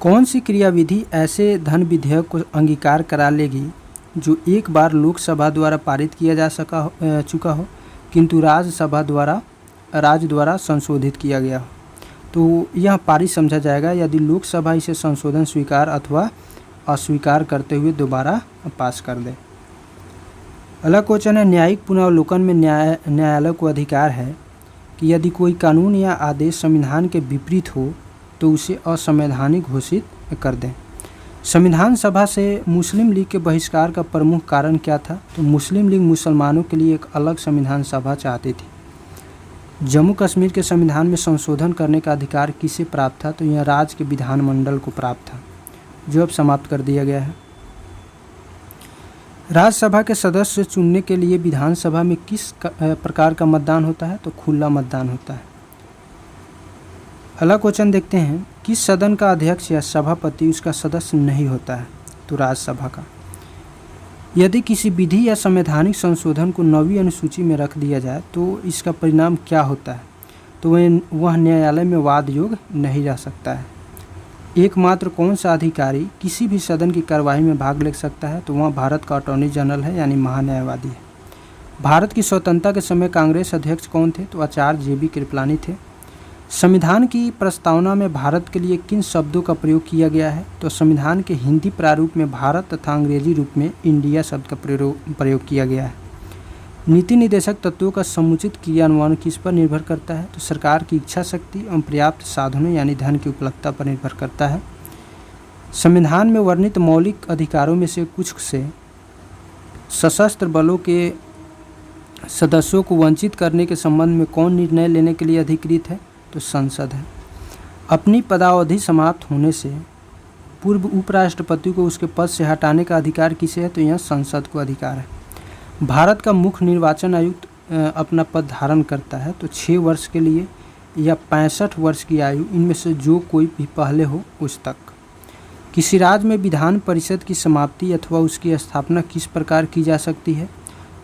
कौन सी क्रियाविधि ऐसे धन विधेयक को अंगीकार करा लेगी जो एक बार लोकसभा द्वारा पारित किया जा चुका हो किंतु राज्य द्वारा संशोधित किया गया हो? तो यह पारित समझा जाएगा यदि लोकसभा इसे संशोधन स्वीकार अथवा अस्वीकार करते हुए दोबारा पास कर दे। अगला क्वेश्चन है, न्यायिक पुनरावलोकन में न्यायालय को अधिकार है कि यदि कोई कानून या आदेश संविधान के विपरीत हो तो उसे असंवैधानिक घोषित कर दें। संविधान सभा से मुस्लिम लीग के बहिष्कार का प्रमुख कारण क्या था? तो मुस्लिम लीग मुसलमानों के लिए एक अलग संविधान सभा चाहती थी। जम्मू कश्मीर के संविधान में संशोधन करने का अधिकार किसे प्राप्त था? तो यह राज्य के विधानमंडल को प्राप्त था, जो अब समाप्त कर दिया गया है। राज्यसभा के सदस्य चुनने के लिए विधानसभा में किस प्रकार का मतदान होता है? तो खुला मतदान होता है। अगला क्वेश्चन देखते हैं, किस सदन का अध्यक्ष या सभापति उसका सदस्य नहीं होता है? तो राज्यसभा का। यदि किसी विधि या संवैधानिक संशोधन को 9वीं अनुसूची में रख दिया जाए तो इसका परिणाम क्या होता है? तो वह न्यायालय में वाद योग्य नहीं रह सकता है। एकमात्र कौन सा अधिकारी किसी भी सदन की कार्यवाही में भाग ले सकता है? तो वह भारत का अटॉर्नी जनरल है, यानी महान्यायवादी है। भारत की स्वतंत्रता के समय कांग्रेस अध्यक्ष कौन थे? तो आचार्य JB कृपलानी थे। संविधान की प्रस्तावना में भारत के लिए किन शब्दों का प्रयोग किया गया है? तो संविधान के हिंदी प्रारूप में भारत तथा अंग्रेजी रूप में इंडिया शब्द का प्रयोग किया गया है। नीति निर्देशक तत्वों का समुचित क्रियान्वयन किस पर निर्भर करता है? तो सरकार की इच्छा शक्ति एवं पर्याप्त साधनों यानी धन की उपलब्धता पर निर्भर करता है। संविधान में वर्णित मौलिक अधिकारों में से कुछ से सशस्त्र बलों के सदस्यों को वंचित करने के संबंध में कौन निर्णय लेने के लिए अधिकृत है? तो संसद है। अपनी पदावधि समाप्त होने से पूर्व उपराष्ट्रपति को उसके पद से हटाने का अधिकार किसे है? तो यह संसद को अधिकार है। भारत का मुख्य निर्वाचन आयुक्त अपना पद धारण करता है तो 6 वर्ष के लिए या 65 वर्ष की आयु, इनमें से जो कोई भी पहले हो उस तक। किसी राज्य में विधान परिषद की समाप्ति अथवा उसकी स्थापना किस प्रकार की जा सकती है?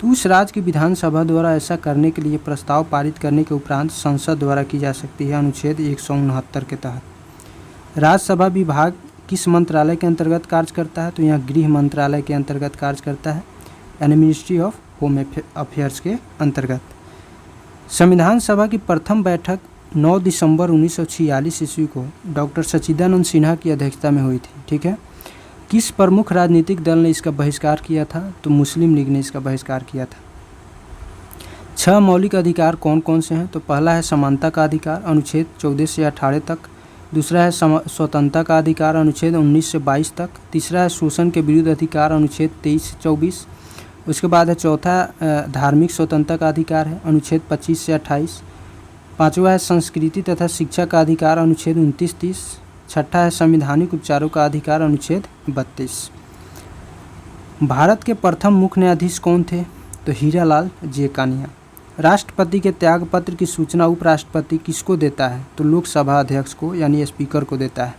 तो उस राज्य की विधानसभा द्वारा ऐसा करने के लिए प्रस्ताव पारित करने के उपरांत संसद द्वारा की जा सकती है, अनुच्छेद 169 के तहत। राज्यसभा विभाग किस मंत्रालय के अंतर्गत कार्य करता है? तो यह गृह मंत्रालय के अंतर्गत कार्य करता है, यानी मिनिस्ट्री ऑफ होम अफेयर्स के अंतर्गत। संविधान सभा की प्रथम बैठक 9 दिसंबर 1946 ईस्वी को डॉक्टर सच्चिदानंद सिन्हा की अध्यक्षता में हुई थी। ठीक है। किस प्रमुख राजनीतिक दल ने इसका बहिष्कार किया था? तो मुस्लिम लीग ने इसका बहिष्कार किया था। 6 मौलिक अधिकार कौन कौन से हैं? तो पहला है समानता का अधिकार, अनुच्छेद 14 से 18 तक। दूसरा है स्वतंत्रता का अधिकार, अनुच्छेद 19 से 22 तक। तीसरा है शोषण के विरुद्ध अधिकार, अनुच्छेद 23 से 24। उसके बाद है चौथा धार्मिक स्वतंत्रता का अधिकार है, अनुच्छेद 25 से 28। पाँचवा है संस्कृति तथा शिक्षा का अधिकार, अनुच्छेद 29-30। छठा है संवैधानिक उपचारों का अधिकार, अनुच्छेद 32। भारत के प्रथम मुख्य न्यायाधीश कौन थे? तो हीरालाल जे कानिया। राष्ट्रपति के त्यागपत्र की सूचना उपराष्ट्रपति किसको देता है? तो लोकसभा अध्यक्ष को यानी स्पीकर को देता है।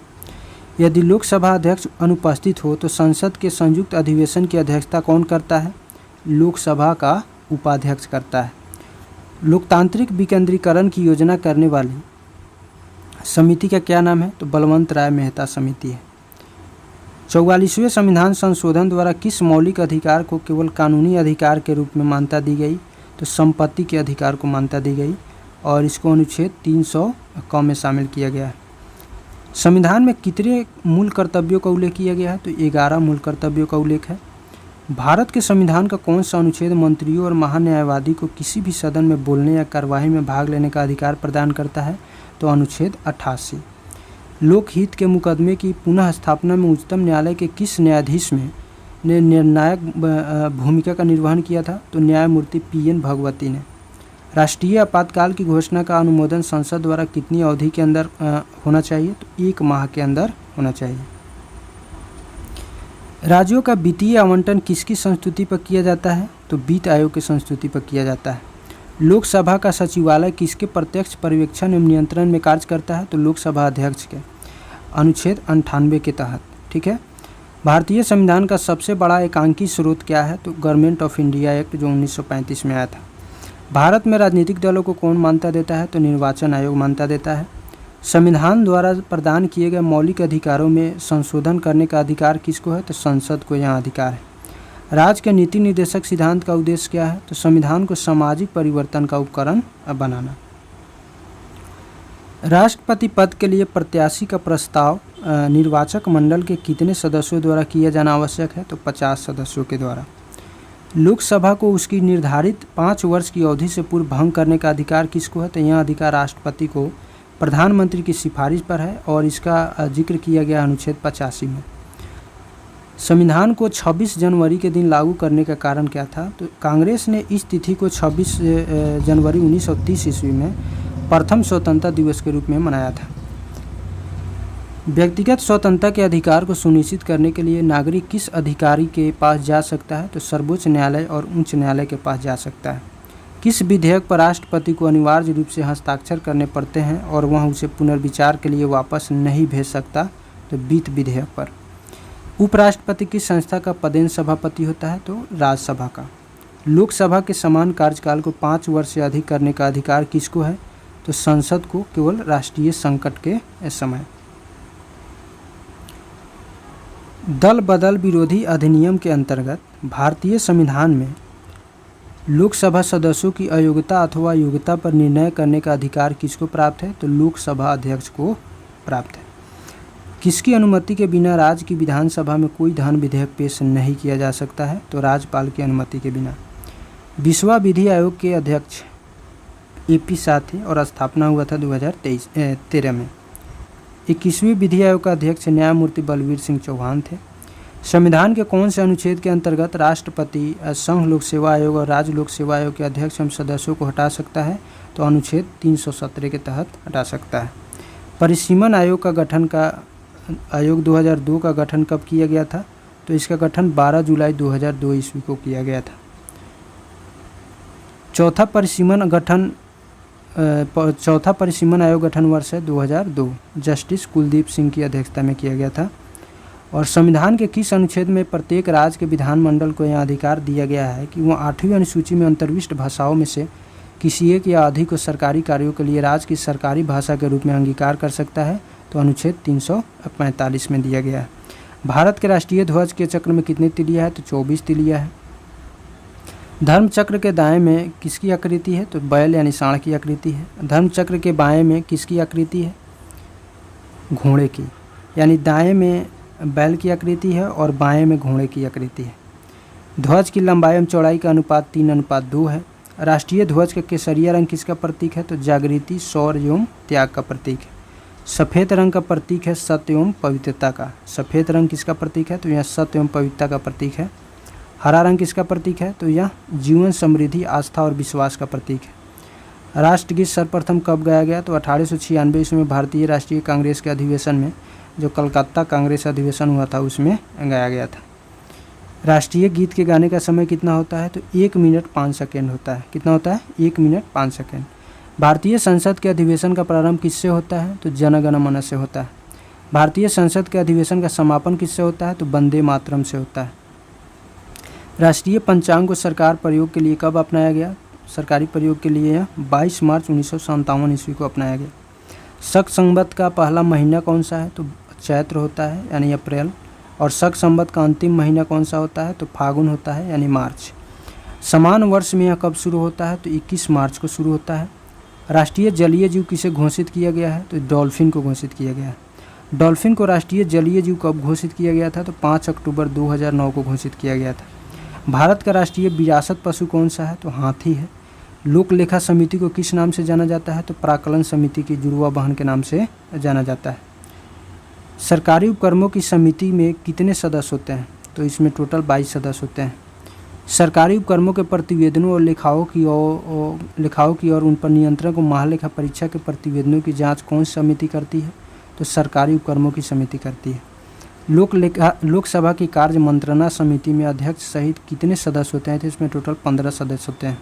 यदि लोकसभा अध्यक्ष अनुपस्थित हो तो संसद के संयुक्त अधिवेशन की अध्यक्षता कौन करता है? लोकसभा का उपाध्यक्ष करता है। लोकतांत्रिक विकेंद्रीकरण की योजना करने वाली समिति का क्या नाम है? तो बलवंत राय मेहता समिति है। 44वें संविधान संशोधन द्वारा किस मौलिक अधिकार को केवल कानूनी अधिकार के रूप में मान्यता दी गई? तो संपत्ति के अधिकार को मान्यता दी गई और इसको अनुच्छेद 300 क में शामिल किया गया है। संविधान में कितने मूल कर्तव्यों का उल्लेख किया गया है? तो 11 मूल कर्तव्यों का उल्लेख है। भारत के संविधान का कौन सा अनुच्छेद मंत्रियों और महान्यायवादी को किसी भी सदन में बोलने या कार्यवाही में भाग लेने का अधिकार प्रदान करता है? तो अनुच्छेद 88। लोकहित के मुकदमे की पुनः स्थापना में उच्चतम न्यायालय के किस न्यायाधीश ने निर्णायक भूमिका का निर्वहन किया था? तो न्यायमूर्ति PN भगवती ने। राष्ट्रीय आपातकाल की घोषणा का अनुमोदन संसद द्वारा कितनी अवधि के अंदर होना चाहिए? तो 1 माह के अंदर होना चाहिए। राज्यों का वित्तीय आवंटन किसकी संस्तुति पर किया जाता है? तो वित्त आयोग की संस्तुति पर किया जाता है। लोकसभा का सचिवालय किसके प्रत्यक्ष पर्यवेक्षण एवं नियंत्रण में कार्य करता है? तो लोकसभा अध्यक्ष के, अनुच्छेद 98 के तहत। ठीक है। भारतीय संविधान का सबसे बड़ा एकांकी स्रोत क्या है? तो गवर्नमेंट ऑफ इंडिया एक्ट जो 1935 में आया था। भारत में राजनीतिक दलों को कौन मान्यता देता है? तो निर्वाचन आयोग मान्यता देता है। संविधान द्वारा प्रदान किए गए मौलिक अधिकारों में संशोधन करने का अधिकार किसको है? तो संसद को यह अधिकार है। राज्य के नीति निर्देशक सिद्धांत का उद्देश्य क्या है? तो संविधान को सामाजिक परिवर्तन का उपकरण बनाना। राष्ट्रपति पद के लिए प्रत्याशी का प्रस्ताव निर्वाचक मंडल के कितने सदस्यों द्वारा किया जाना आवश्यक है? तो 50 सदस्यों के द्वारा। लोकसभा को उसकी निर्धारित 5 वर्ष की अवधि से पूर्व भंग करने का अधिकार किसको है? तो यह अधिकार राष्ट्रपति को प्रधानमंत्री की सिफारिश पर है और इसका जिक्र किया गया अनुच्छेद 85 में। संविधान को 26 जनवरी के दिन लागू करने का कारण क्या था? तो कांग्रेस ने इस तिथि को 26 जनवरी 1930 ईस्वी में प्रथम स्वतंत्रता दिवस के रूप में मनाया था। व्यक्तिगत स्वतंत्रता के अधिकार को सुनिश्चित करने के लिए नागरिक किस अधिकारी के पास जा सकता है? तो सर्वोच्च न्यायालय और उच्च न्यायालय के पास जा सकता है। किस विधेयक पर राष्ट्रपति को अनिवार्य रूप से हस्ताक्षर करने पड़ते हैं और वह उसे पुनर्विचार के लिए वापस नहीं भेज सकता? तो वित्त विधेयक पर। उपराष्ट्रपति किस संस्था का पदेन सभापति होता है? तो राज्यसभा का। लोकसभा के समान कार्यकाल को 5 वर्ष से अधिक करने का अधिकार किसको है? तो संसद को, केवल राष्ट्रीय संकट के समय। दल बदल विरोधी अधिनियम के अंतर्गत भारतीय संविधान में लोकसभा सदस्यों की अयोग्यता अथवा योग्यता पर निर्णय करने का अधिकार किसको प्राप्त है? तो लोकसभा अध्यक्ष को प्राप्त है। किसकी अनुमति के बिना राज्य की विधानसभा में कोई धन विधेयक पेश नहीं किया जा सकता है? तो राज्यपाल की अनुमति के बिना। विश्व विधि आयोग के अध्यक्ष AP शाह थे और स्थापना हुआ था 2013 में। 21वीं विधि आयोग का अध्यक्ष न्यायमूर्ति बलवीर सिंह चौहान थे। संविधान के कौन से अनुच्छेद के अंतर्गत राष्ट्रपति संघ लोक सेवा आयोग और राज्य लोक सेवा आयोग के अध्यक्ष एवं सदस्यों को हटा सकता है? तो अनुच्छेद 317 के तहत हटा सकता है। परिसीमन आयोग का गठन आयोग 2002 का गठन कब किया गया था? तो इसका गठन 12 जुलाई 2002 ईस्वी को किया गया था। चौथा परिसीमन आयोग गठन वर्ष है 2002, जस्टिस कुलदीप सिंह की अध्यक्षता में किया गया था। और संविधान के किस अनुच्छेद में प्रत्येक राज्य के विधानमंडल को यह अधिकार दिया गया है कि वह 8वीं अनुसूची में अंतर्विष्ट भाषाओं में से किसी एक या अधिक को सरकारी कार्यों के लिए राज्य की सरकारी भाषा के रूप में अंगीकार कर सकता है? तो अनुच्छेद 345 में दिया गया है। भारत के राष्ट्रीय ध्वज के चक्र में कितनी तिलियां है? तो 24 तिलियां है। धर्म चक्र के दाएं में किसकी आकृति है? तो बैल यानी सांड की आकृति है। धर्म चक्र के बाएं में किसकी आकृति है? घोड़े की, यानी दाएं में बैल की आकृति है और बाएं में घोड़े की आकृति है। ध्वज की लंबाई एवं चौड़ाई का अनुपात 3:2 है। राष्ट्रीय ध्वज का केसरिया रंग किसका प्रतीक है? तो जागृति, शौर्य एवं त्याग का प्रतीक है। सफ़ेद रंग का प्रतीक है सत्य एवं पवित्रता का। सफ़ेद रंग किसका प्रतीक है? तो यह सत्य एवं पवित्रता का प्रतीक है। हरा रंग किसका प्रतीक है? तो यह जीवन, समृद्धि, आस्था और विश्वास का प्रतीक है। राष्ट्रगीत सर्वप्रथम कब गाया गया? तो 1896 ईस्वी में भारतीय राष्ट्रीय कांग्रेस के अधिवेशन में, जो कलकत्ता कांग्रेस अधिवेशन हुआ था, उसमें गाया गया था। राष्ट्रीय गीत के गाने का समय कितना होता है? तो 1 मिनट 5 सेकेंड होता है। कितना होता है? 1 मिनट 5 सेकेंड। भारतीय संसद के अधिवेशन का प्रारंभ किससे होता है? तो जन गण मन से होता है। भारतीय संसद के अधिवेशन का समापन किससे होता है? तो वंदे मातरम से होता है। राष्ट्रीय पंचांग को सरकार प्रयोग के लिए कब अपनाया गया? सरकारी प्रयोग के लिए यह 22 मार्च 1957 ईस्वी को अपनाया गया। शक संवत का पहला महीना कौन सा है? तो चैत्र होता है यानी अप्रैल। और शक संवत का अंतिम महीना कौन सा होता है? तो फागुन होता है यानी मार्च। समान वर्ष में यह कब शुरू होता है? तो 21 मार्च को शुरू होता है। राष्ट्रीय जलीय जीव किसे घोषित किया गया है? तो डॉल्फिन को घोषित किया गया है। डॉल्फिन को राष्ट्रीय जलीय जीव कब घोषित किया गया था? तो 5 अक्टूबर 2009 को घोषित किया गया था। भारत का राष्ट्रीय विरासत पशु कौन सा है? तो हाथी है। लोक लेखा समिति को किस नाम से जाना जाता है? तो प्राकलन समिति की जुड़वा बहन के नाम से जाना जाता है। सरकारी उपक्रमों की समिति में कितने सदस्य होते हैं? तो इसमें टोटल 22 सदस्य होते हैं। सरकारी उपक्रमों के प्रतिवेदनों और लेखाओं की और उन पर नियंत्रण को महालेखा परीक्षा के प्रतिवेदनों की जांच कौन सी समिति करती है? तो सरकारी उपक्रमों की समिति करती है। लोकसभा की कार्य मंत्रणा समिति में अध्यक्ष सहित कितने सदस्य होते हैं? तो इसमें टोटल 15 सदस्य होते हैं।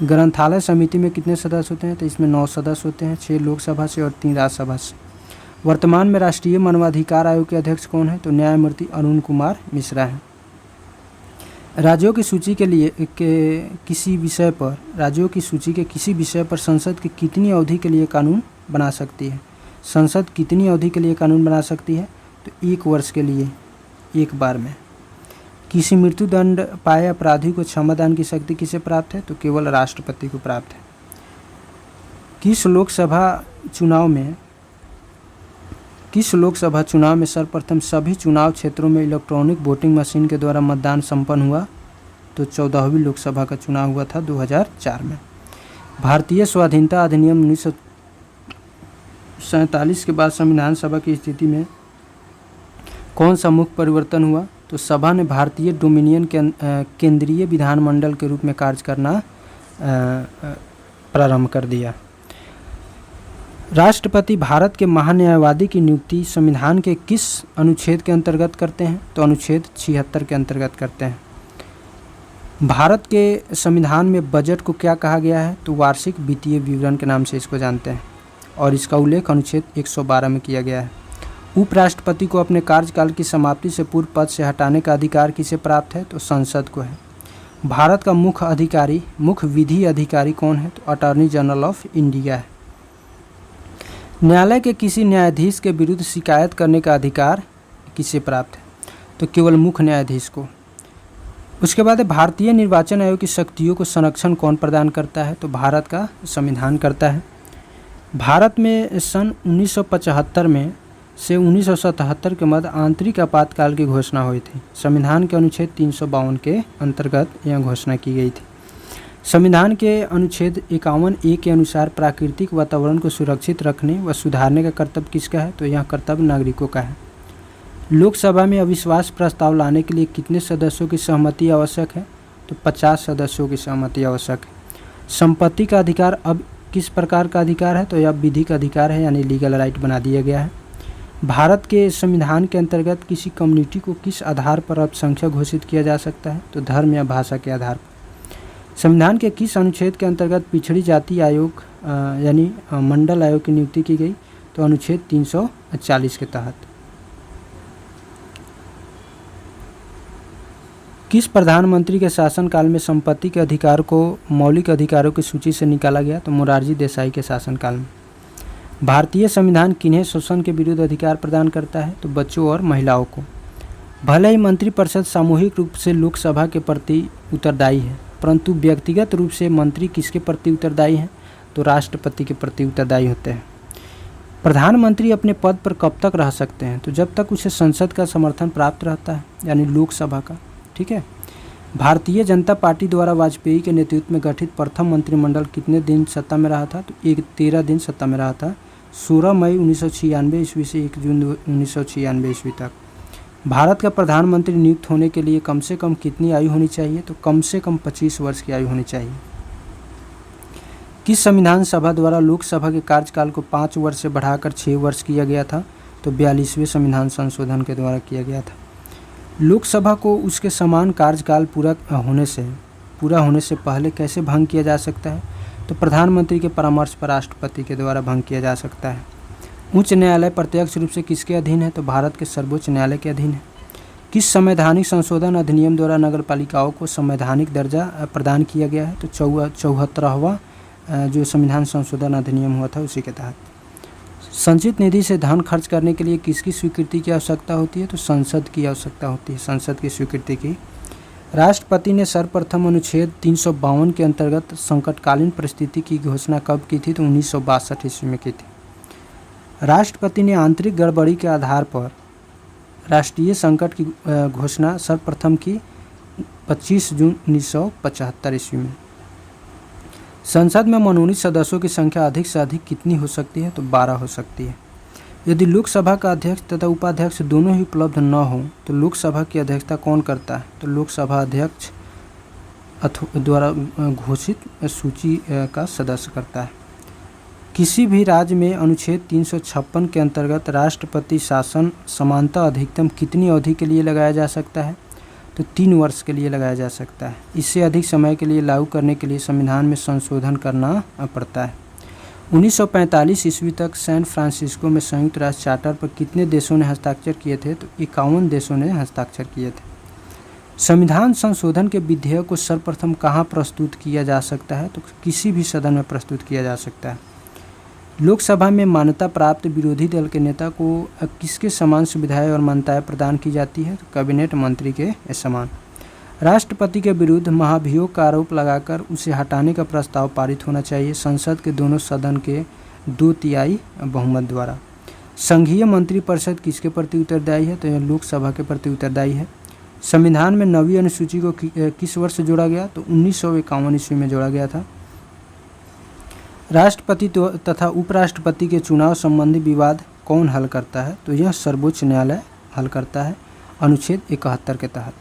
ग्रंथालय समिति में कितने सदस्य होते हैं? तो इसमें 9 सदस्य होते हैं, 6 लोकसभा से और 3 राज्यसभा से। वर्तमान में राष्ट्रीय मानवाधिकार आयोग के अध्यक्ष कौन है? तो न्यायमूर्ति अरुण कुमार मिश्रा हैं। राज्यों की सूची के किसी विषय पर संसद की कितनी अवधि के लिए कानून बना सकती है? संसद कितनी अवधि के लिए कानून बना सकती है? तो 1 वर्ष के लिए, एक बार में। किसी मृत्युदंड पाए अपराधी को क्षमादान की शक्ति किसे प्राप्त है? तो केवल राष्ट्रपति को प्राप्त है। किस लोकसभा चुनाव में सर्वप्रथम सभी चुनाव क्षेत्रों में इलेक्ट्रॉनिक वोटिंग मशीन के द्वारा मतदान संपन्न हुआ? तो 14वीं लोकसभा का चुनाव हुआ था 2004 में। भारतीय स्वाधीनता अधिनियम 1947 के बाद संविधान सभा की स्थिति में कौन सा मुख्य परिवर्तन हुआ? तो सभा ने भारतीय डोमिनियन केंद्रीय विधानमंडल के रूप में कार्य करना प्रारंभ कर दिया। राष्ट्रपति भारत के महान्यायवादी की नियुक्ति संविधान के किस अनुच्छेद के अंतर्गत करते हैं? तो अनुच्छेद 76 के अंतर्गत करते हैं। भारत के संविधान में बजट को क्या कहा गया है? तो वार्षिक वित्तीय विवरण के नाम से इसको जानते हैं और इसका उल्लेख अनुच्छेद 112 में किया गया है। उपराष्ट्रपति को अपने कार्यकाल की समाप्ति से पूर्व पद से हटाने का अधिकार किसे प्राप्त है? तो संसद को है। भारत का मुख्य विधि अधिकारी कौन है? तो अटॉर्नी जनरल ऑफ इंडिया है। न्यायालय के किसी न्यायाधीश के विरुद्ध शिकायत करने का अधिकार किसे प्राप्त है? तो केवल मुख्य न्यायाधीश को। उसके बाद भारतीय निर्वाचन आयोग की शक्तियों को संरक्षण कौन प्रदान करता है? तो भारत का संविधान करता है। भारत में सन 1975 में से 1977 के मध्य आंतरिक आपातकाल की घोषणा हुई थी। संविधान के अनुच्छेद 352 के अंतर्गत यह घोषणा की गई थी। संविधान के अनुच्छेद 51A के अनुसार प्राकृतिक वातावरण को सुरक्षित रखने व सुधारने का कर्तव्य किसका है? तो यह कर्तव्य नागरिकों का है। लोकसभा में अविश्वास प्रस्ताव लाने के लिए कितने सदस्यों की सहमति आवश्यक है? तो 50 सदस्यों की सहमति आवश्यक है। संपत्ति का अधिकार अब किस प्रकार का अधिकार है? तो यह विधिक अधिकार है यानी लीगल राइट बना दिया गया है। भारत के संविधान के अंतर्गत किसी कम्युनिटी को किस आधार पर अल्पसंख्यक घोषित किया जा सकता है? तो धर्म या भाषा के आधार पर। संविधान के किस अनुच्छेद के अंतर्गत पिछड़ी जाति आयोग यानी मंडल आयोग की नियुक्ति की गई? तो अनुच्छेद 340 के तहत। किस प्रधानमंत्री के शासनकाल में संपत्ति के अधिकार को मौलिक अधिकारों की सूची से निकाला गया? तो मोरारजी देसाई के शासनकाल में। भारतीय संविधान किन्हें शोषण के विरुद्ध अधिकार प्रदान करता है? तो बच्चों और महिलाओं को। भले ही मंत्रिपरिषद सामूहिक रूप से लोकसभा के प्रति उत्तरदायी है, परंतु व्यक्तिगत रूप से मंत्री किसके प्रति उत्तरदायी हैं? तो राष्ट्रपति के प्रति उत्तरदायी होते हैं। प्रधानमंत्री अपने पद पर कब तक रह सकते हैं? तो जब तक उसे संसद का समर्थन प्राप्त रहता है यानी लोकसभा का। ठीक है। भारतीय जनता पार्टी द्वारा वाजपेयी के नेतृत्व में गठित प्रथम मंत्रिमंडल कितने दिन सत्ता में रहा था? तो 13 दिन सत्ता में रहा था, 16 मई 1996 ईस्वी से 1 जून 1996 ईस्वी तक। भारत का प्रधानमंत्री नियुक्त होने के लिए कम से कम कितनी आयु होनी चाहिए? तो कम से कम 25 वर्ष की आयु होनी चाहिए। किस संविधान सभा द्वारा लोकसभा के कार्यकाल को 5 वर्ष से बढ़ाकर 6 वर्ष किया गया था? तो 42वें संविधान संशोधन के द्वारा किया गया था। लोकसभा को उसके समान कार्यकाल पूरा होने से पहले कैसे भंग किया जा सकता है? तो प्रधानमंत्री के परामर्श पर राष्ट्रपति के द्वारा भंग किया जा सकता है। उच्च न्यायालय प्रत्यक्ष रूप से किसके अधीन है? तो भारत के सर्वोच्च न्यायालय के अधीन है। किस संवैधानिक संशोधन अधिनियम द्वारा नगर पालिकाओं को संवैधानिक दर्जा प्रदान किया गया है? तो 74वां जो संविधान संशोधन अधिनियम हुआ था उसी के तहत। संचित निधि से धन खर्च करने के लिए किसकी स्वीकृति की आवश्यकता होती है? तो संसद की आवश्यकता होती है, संसद की स्वीकृति की। राष्ट्रपति ने सर्वप्रथम अनुच्छेद 352 के अंतर्गत संकटकालीन परिस्थिति की घोषणा कब की थी? तो 1962 ईस्वी में की थी। राष्ट्रपति ने आंतरिक गड़बड़ी के आधार पर राष्ट्रीय संकट की घोषणा सर्वप्रथम की 25 जून 1975 ईस्वी में। संसद में मनोनीत सदस्यों की संख्या अधिक से अधिक कितनी हो सकती है? तो 12 हो सकती है। यदि लोकसभा का अध्यक्ष तथा उपाध्यक्ष दोनों ही उपलब्ध न हो तो लोकसभा की अध्यक्षता कौन करता है? तो लोकसभा अध्यक्ष द्वारा घोषित सूची का सदस्य करता है। किसी भी राज्य में अनुच्छेद 356 के अंतर्गत राष्ट्रपति शासन समानतः अधिकतम कितनी अवधि के लिए लगाया जा सकता है? तो 3 वर्ष के लिए लगाया जा सकता है। इससे अधिक समय के लिए लागू करने के लिए संविधान में संशोधन करना पड़ता है। 1945 ईस्वी तक सैन फ्रांसिस्को में संयुक्त राष्ट्र चार्टर पर कितने देशों ने हस्ताक्षर किए थे? तो 51 देशों ने हस्ताक्षर किए थे। संविधान संशोधन के विधेयक को सर्वप्रथम कहाँ प्रस्तुत किया जा सकता है? तो किसी भी सदन में प्रस्तुत किया जा सकता है। लोकसभा में मान्यता प्राप्त विरोधी दल के नेता को किसके समान सुविधाएं और मान्यताएं प्रदान की जाती है? तो कैबिनेट मंत्री के समान। राष्ट्रपति के विरुद्ध महाभियोग का आरोप लगाकर उसे हटाने का प्रस्ताव पारित होना चाहिए संसद के दोनों सदन के 2/3 बहुमत द्वारा। संघीय मंत्रिपरिषद किसके प्रति उत्तरदायी है? तो यह लोकसभा के प्रति उत्तरदायी है। संविधान में 9वीं अनुसूची को किस वर्ष जोड़ा गया? तो 1951 ईस्वी में जोड़ा गया था। राष्ट्रपति तथा उपराष्ट्रपति के चुनाव संबंधी विवाद कौन हल करता है? तो यह सर्वोच्च न्यायालय हल करता है अनुच्छेद 71 के तहत।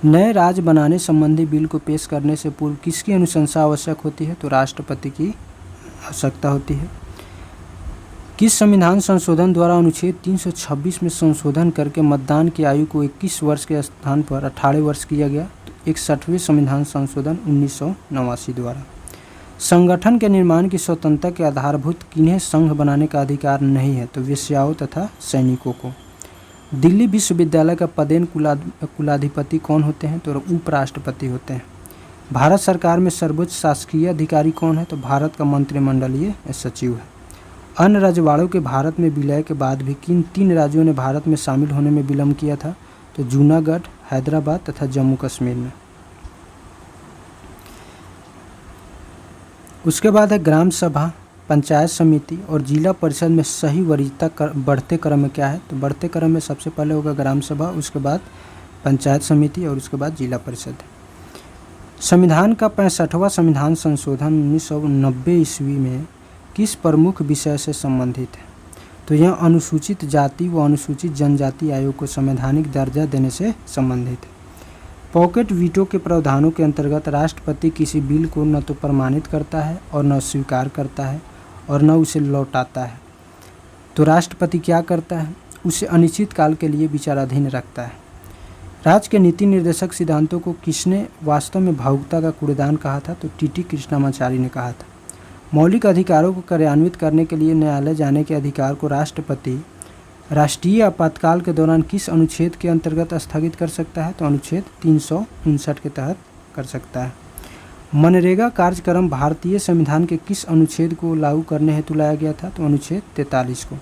नए राज्य बनाने संबंधी बिल को पेश करने से पूर्व किसकी अनुशंसा आवश्यक होती है? तो राष्ट्रपति की आवश्यकता होती है। किस संविधान संशोधन द्वारा अनुच्छेद 326 में संशोधन करके मतदान की आयु को 21 वर्ष के स्थान पर 18 वर्ष किया गया? तो 61वें संविधान संशोधन 1989 द्वारा। संगठन के निर्माण की स्वतंत्रता के आधारभूत किन्हें संघ बनाने का अधिकार नहीं है? तो वेश्याओं तथा सैनिकों को। दिल्ली विश्वविद्यालय का पदेन कुलाधिपति कौन होते हैं? तो उपराष्ट्रपति होते हैं। भारत सरकार में सर्वोच्च शासकीय अधिकारी कौन है? तो भारत का मंत्रिमंडलीय सचिव है। अन्य रजवाड़ों के भारत में विलय के बाद भी किन 3 राज्यों ने भारत में शामिल होने में विलम्ब किया था? तो जूनागढ़, हैदराबाद तथा जम्मू कश्मीर में। उसके बाद है ग्राम सभा, पंचायत समिति और जिला परिषद में सही वरीयता बढ़ते क्रम में क्या है? तो बढ़ते क्रम में सबसे पहले होगा ग्राम सभा, उसके बाद पंचायत समिति और उसके बाद जिला परिषद। संविधान का 65वां संविधान संशोधन 1990 ईस्वी में किस प्रमुख विषय से संबंधित है? तो यह अनुसूचित जाति व अनुसूचित जनजाति आयोग को संवैधानिक दर्जा देने से संबंधित है। पॉकेट वीटो के प्रावधानों के अंतर्गत राष्ट्रपति किसी बिल को न तो प्रमाणित करता है और न स्वीकार करता है और न उसे लौटाता है। तो राष्ट्रपति क्या करता है? उसे अनिश्चित काल के लिए विचाराधीन रखता है। राज्य के नीति निर्देशक सिद्धांतों को किसने वास्तव में भावुकता का कूड़ेदान कहा था? तो टी कृष्णामाचारी ने कहा था। मौलिक अधिकारों को कार्यान्वित करने के लिए न्यायालय जाने के अधिकार को राष्ट्रपति राष्ट्रीय आपातकाल के दौरान किस अनुच्छेद के अंतर्गत स्थगित कर सकता है? तो अनुच्छेद 359 के तहत कर सकता है। मनरेगा कार्यक्रम भारतीय संविधान के किस अनुच्छेद को लागू करने हेतु लाया गया था? तो अनुच्छेद 43 को।